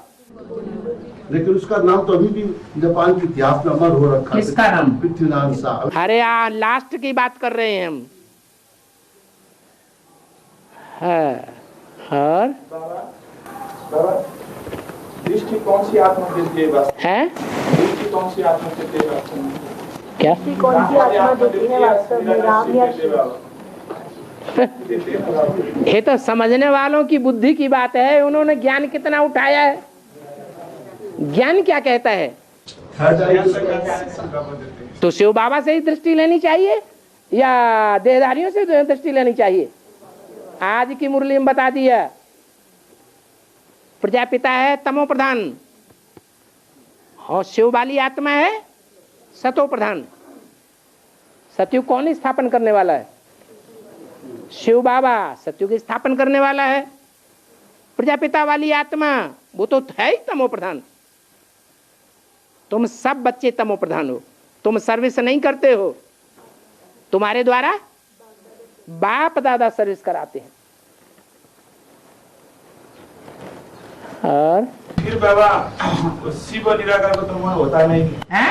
लेकिन उसका नाम तो अभी भी नेपाल के इतिहास में अमर हो रखा है। किसका नाम? पृथ्वीनारायण शाह। अरे लास्ट की बात कर रहे हैं हम। और दृष्टि कौन सी आत्मा के लिए है? दृष्टि कौन सी आत्मा के लिए? क्या कौन सी आत्मा देती है वास्तव में, राम या शिव? ये तो समझने वालों की बुद्धि की बात है। उन्होंने ज्ञान कितना उठाया है, ज्ञान क्या कहता है। तो शिव बाबा से ही दृष्टि लेनी चाहिए या देहधारियों से दृष्टि लेनी चाहिए? आज की मुरली में बता दिया, प्रजापिता है तमो प्रधान और शिव वाली आत्मा है सतो प्रधान। सतयुग कौन स्थापन करने वाला है? शिव बाबा सतयुग स्थापन करने वाला है। प्रजापिता वाली आत्मा वो तो है ही तमो प्रधान। तुम सब बच्चे तमो प्रधान हो, तुम सर्विस नहीं करते हो, तुम्हारे द्वारा बाप दादा सर्विस कराते हैं। और फिर बाबा शिव निराकार को तो मन होता नहीं है?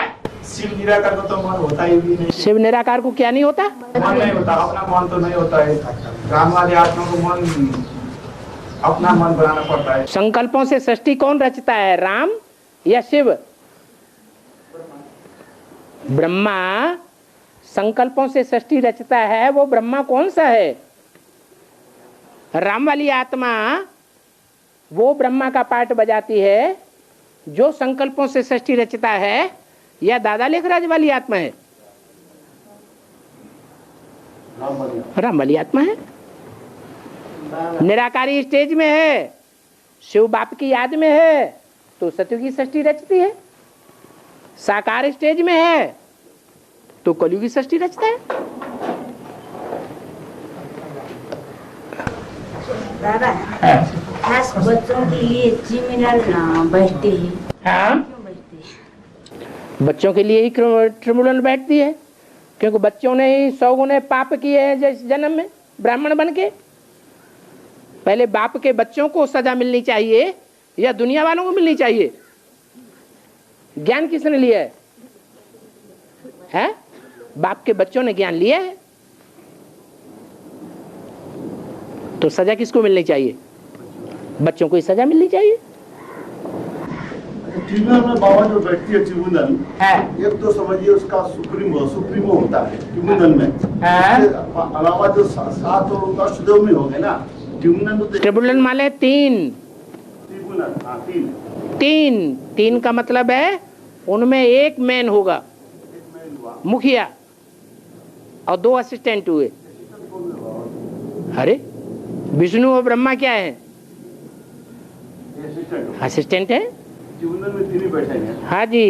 शिव निराकार को तो मन होता ही भी नहीं। शिव निराकार को क्या नहीं होता? मन नहीं होता, अपना मन तो नहीं होता है। राम वाली आत्मा को मन अपना मन बनाना पड़ता है। संकल्पों से सृष्टि कौन रचता है, राम या शिव? ब्रह्मा संकल्पों से सृष्टि रचता है। वो ब्रह्मा कौन सा है? राम वाली आत्मा वो ब्रह्मा का पार्ट बजाती है जो संकल्पों से सृष्टि रचता है, या दादा लेखराज वाली आत्मा है? राम वाली आत्मा है। निराकारी स्टेज में है, शिव बाप की याद में है तो सतयुग की सृष्टि रचती है। साकार स्टेज में है तो कलयुग की सृष्टि रचता है। दादा खास बच्चों के लिए ट्रिब्यूनल बैठते हैं। हाँ, क्यों बैठते हैं? बच्चों के लिए ही ट्रिब्यूनल बैठती है क्योंकि बच्चों ने ही 100 गुने पाप किए हैं जैसे जन्म में ब्राह्मण बन के। पहले बाप के बच्चों को सजा मिलनी चाहिए या दुनिया वालों को मिलनी चाहिए? ज्ञान किसने लिया है? हैं? बाप के बच्चों ने ज्ञान लिया है तो सजा किसको मिलनी चाहिए? बच्चों को ही सजा मिलनी चाहिए। ट्रिब्यूनल में बाबा जो बैठती है ट्रिब्यूनल है, एक तो समझिए उसका सुप्रीमो होता है ट्रिब्यूनल में। अलावा जो 7 और अष्टदेव में हो गए ना ट्रिब्यूनल माने 3 ट्रिब्यूनल। हाँ, 3 का मतलब है उनमें एक मैन होगा, मुखिया, और 2 असिस्टेंट हुए। अरे विष्णु और ब्रह्मा क्या है? असिस्टेंट है। ट्रिब्यूनल में 3 ही बैठे हैं। हाँ जी।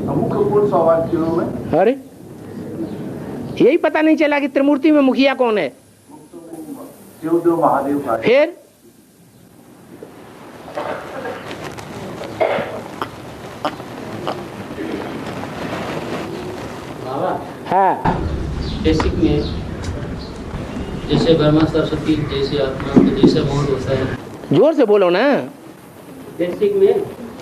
मुख्य कौन सा आवाज तीनों में? अरे यही पता नहीं चला कि त्रिमूर्ति में मुखिया कौन है। देव महादेव का। फिर बाबा हाँ, बेसिक में जैसे ब्रह्मा सरस्वती जैसे आत्मा का जैसे बोध होता है। जोर से बोलो ना। बेसिक में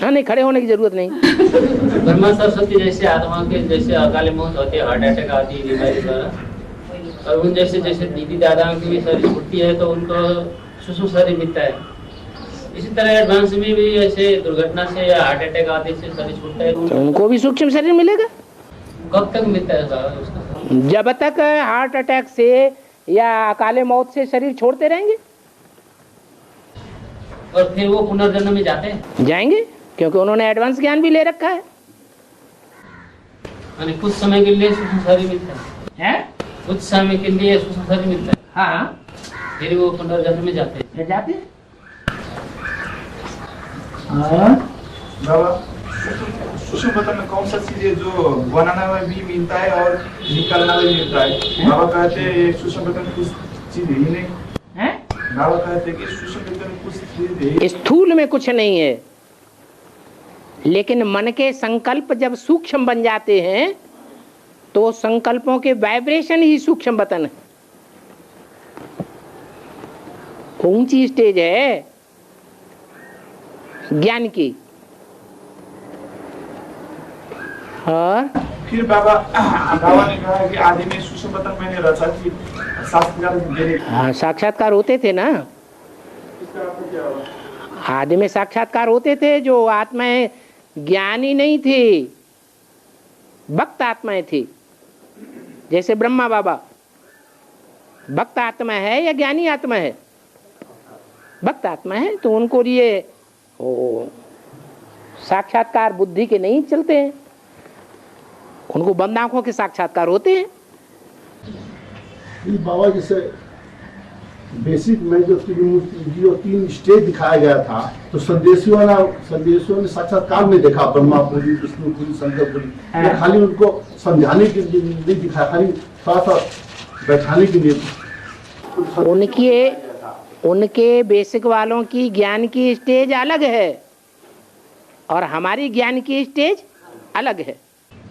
हाँ, नहीं, खड़े होने की जरूरत नहीं। ब्रह्मा सरस्वती जैसे आत्मा के जैसे अकाल मौत होती है, हार्ट अटैक आती है बीमारी द्वारा, और उन जैसे जैसे दीदी दादाओं की भी शरीर छुट्टी है तो उनको सूक्ष्म शरीर मिलता है। इसी तरह एडवांस में भी ऐसे दुर्घटना से या हार्ट अटैक आदि से शरीर छूटता है तो उनको भी सूक्ष्म शरीर मिलेगा। कब तक मिलता है साहब उसका? जब तक हार्ट अटैक से या अकाले मौत से शरीर छोड़ते रहेंगे। और फिर वो पुनर्जन्म में जाते हैं? जाएंगे, क्योंकि उन्होंने एडवांस ज्ञान भी ले रखा है। यानी कुछ समय के लिए सूक्ष्म शरीर मिलता है, कुछ समय के लिए सूक्ष्म शरीर मिलता है। हाँ, फिर वो पुनर्जन्म में जाते हैं। बाबा सूक्ष्म बतन में कौन सा चीज है जो बनाने में भी मिलता है और निकालना में मिलता है? बाबा कहते हैं सूक्ष्म बतन कुछ चीज ही नहीं है। बाबा कहते हैं कि सूक्ष्म बतन कुछ चीज है, स्थूल में कुछ नहीं है, लेकिन मन के संकल्प जब सूक्ष्म बन जाते हैं तो संकल्पों के वाइब्रेशन ही सूक्ष्म बतन है। ऊंची स्टेज है ज्ञान की। और फिर बाबा ने कहा कि आदि में सूक्ष्म बतन मैंने रचा कि साक्षात्कार मेरे। हाँ, साक्षात्कार होते थे ना। इसका अर्थ क्या हुआ? आदि में साक्षात्कार होते थे, जो आत्माएं ज्ञानी नहीं थी, भक्त आत्माएं थी। जैसे ब्रह्मा बाबा भक्त आत्मा है या ज्ञानी आत्मा है? भक्त आत्मा है, तो उनको लिए साक्षात्कार बुद्धि के नहीं चलते हैं, उनको बंद आंखों के साक्षात्कार होते हैं। बाबा जैसे बेसिक में जो तीन स्टेज दिखाया गया था, तो संदेशियों ने साक्षात्कार में देखा, ब्रह्मापुरी, विष्णुपुरी, शंकरपुरी। खाली उनको समझाने के लिए नहीं दिखाया, खाली थोड़ा सा बैठाने के लिए। उनके बेसिक वालों की ज्ञान की स्टेज अलग है और हमारी ज्ञान की स्टेज अलग है।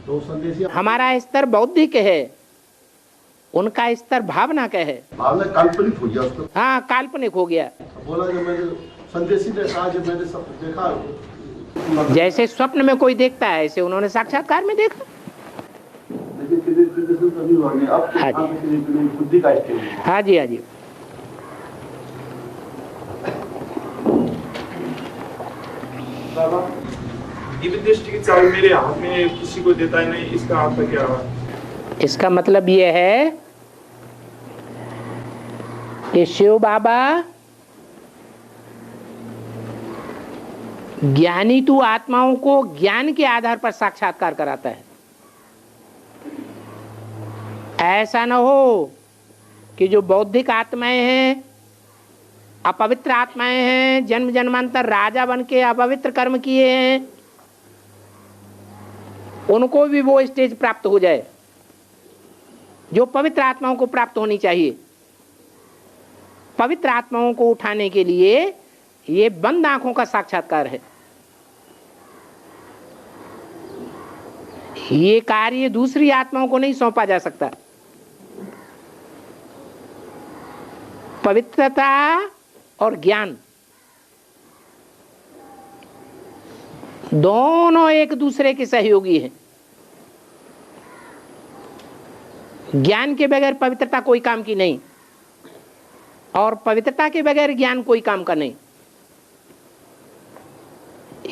तो संदेशी हमारा स्तर बौद्धिक है, उनका स्तर भावना का है। भावना काल्पनिक हो गया उसको। हाँ, काल्पनिक हो गया। बोला जब मैंने संदेशी ने कहा, जब मैंने सब देखा, जैसे स्वप्न में कोई देखता है, ऐसे उन्होंने साक्षात्कार में देखा। हाँ जी, बुद्धि का स्टेज। हाँ जी, हाँ जी। बाबा दिव्य दृष्टि की चाबी मेरे हाथ में किसी को देता है नहीं, इसका अर्थ क्या हुआ? इसका मतलब ये है कि शिव बाबा ज्ञानी तू आत्माओं को ज्ञान के आधार पर साक्षात्कार कराता है। ऐसा न हो कि जो बौद्धिक आत्माएं हैं, अपवित्र आत्माएं हैं, जन्म जन्मांतर राजा बन के अपवित्र कर्म किए हैं, उनको भी वो स्टेज प्राप्त हो जाए जो पवित्र आत्माओं को प्राप्त होनी चाहिए। पवित्र आत्माओं को उठाने के लिए ये बंद आंखों का साक्षात्कार है। ये कार्य दूसरी आत्माओं को नहीं सौंपा जा सकता। पवित्रता और ज्ञान दोनों एक दूसरे के सहयोगी हैं। ज्ञान के बगैर पवित्रता कोई काम की नहीं, और पवित्रता के बगैर ज्ञान कोई काम का नहीं।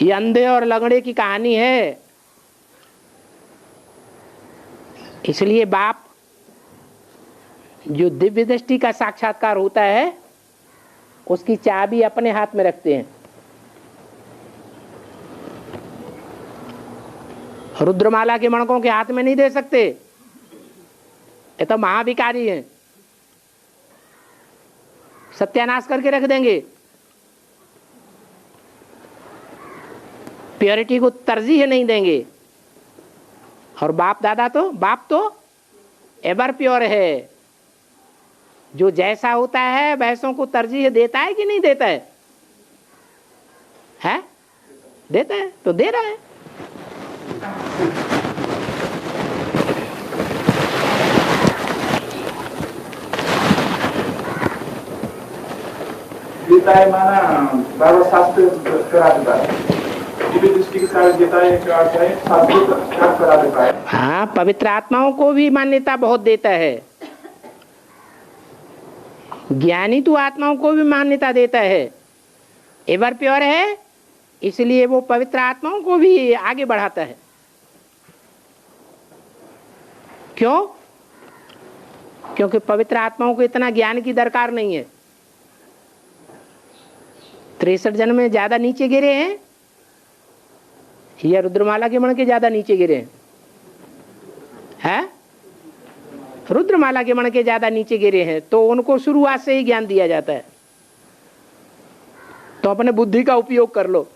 ये अंधे और लंगड़े की कहानी है। इसलिए बाप जो दिव्य दृष्टि का साक्षात्कार होता है, उसकी चाबी अपने हाथ में रखते हैं। रुद्रमाला के मणकों के हाथ में नहीं दे सकते, ये तो महाभिकारी हैं, सत्यानाश करके रख देंगे। प्योरिटी को तरजीह नहीं देंगे। और बाप तो एवर प्योर है, जो जैसा होता है वैसों को तरजीह देता है कि नहीं देता है? है? देता है, तो दे रहा है। देता है माना बाबा शास्त्र करा देता है। दिव्य दृष्टि के साथ देता है, क्या है सात्विक त्याग करा देता है। हाँ, पवित्र आत्माओं को भी मान्यता बहुत देता है। ज्ञानी तो आत्माओं को भी मान्यता देता है। एवर प्योर है, इसलिए वो पवित्र आत्माओं को भी आगे बढ़ाता है। क्यों? क्योंकि पवित्र आत्माओं को इतना ज्ञान की दरकार नहीं है। 63 जन्म में ज्यादा नीचे गिरे हैं या रुद्रमाला के मण के ज्यादा नीचे गिरे हैं? रुद्रमाला के मण के ज्यादा नीचे गिरे हैं, तो उनको शुरुआत से ही ज्ञान दिया जाता है। तो अपने बुद्धि का उपयोग कर लो।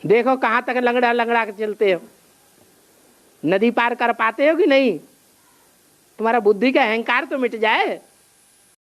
देखो कहां तक लंगड़ा लंगड़ा के चलते हो, नदी पार कर पाते हो कि नहीं? तुम्हारा बुद्धि का अहंकार तो मिट जाए।